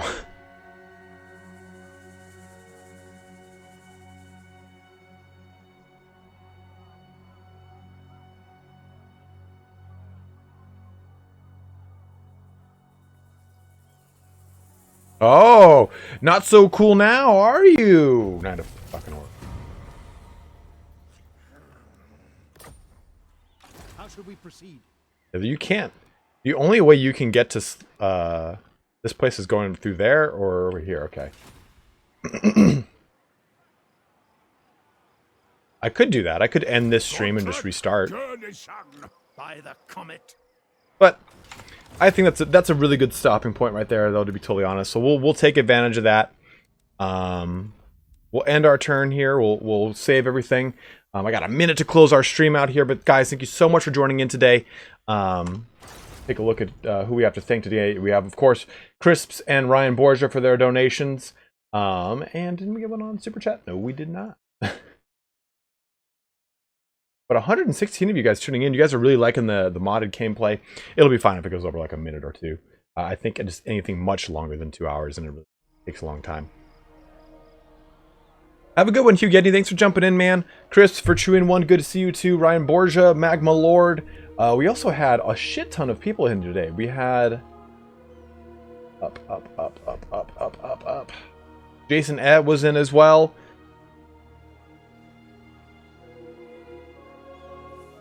Oh, not so cool now, are you? Not a fucking orc. How should we proceed? You can't. The only way you can get to this place is going through there or over here. Okay. I could do that. I could end this stream and just restart. By the comet. But I think that's a really good stopping point right there, though, to be totally honest. So we'll take advantage of that. We'll end our turn here. We'll save everything. I got a minute to close our stream out here, but guys, thank you so much for joining in today. Take a look at who we have to thank today. We have, of course, Crisps and Ryan Borgio for their donations. And didn't we get one on Super Chat? No, we did not. But 116 of you guys tuning in. You guys are really liking the modded gameplay. It'll be fine if it goes over like a minute or two. I think just anything much longer than 2 hours, and it really takes a long time. Have a good one, Hugh Getty. Thanks for jumping in, man. Chris for chewing one. Good to see you too. Ryan Borgia, Magma Lord. We also had a shit ton of people in today. We had up. Jason Ed was in as well.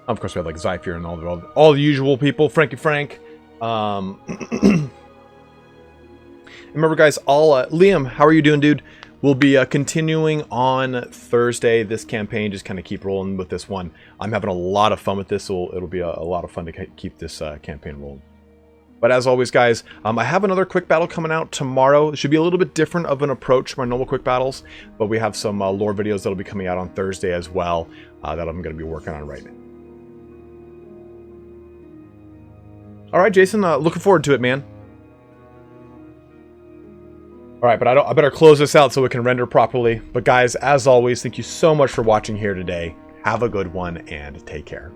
Of course, we had like Zypher and all the usual people. Frankie Frank. Remember, guys, Liam, how are you doing, dude? We'll be continuing on Thursday this campaign. Just kind of keep rolling with this one. I'm having a lot of fun with this, so it'll be a lot of fun to keep this campaign rolling. But as always, guys, I have another quick battle coming out tomorrow. It should be a little bit different of an approach from my normal quick battles, but we have some lore videos that'll be coming out on Thursday as well that I'm going to be working on right now. All right, Jason, looking forward to it, man. All right, but I better close this out so it can render properly. But guys, as always, thank you so much for watching here today. Have a good one and take care.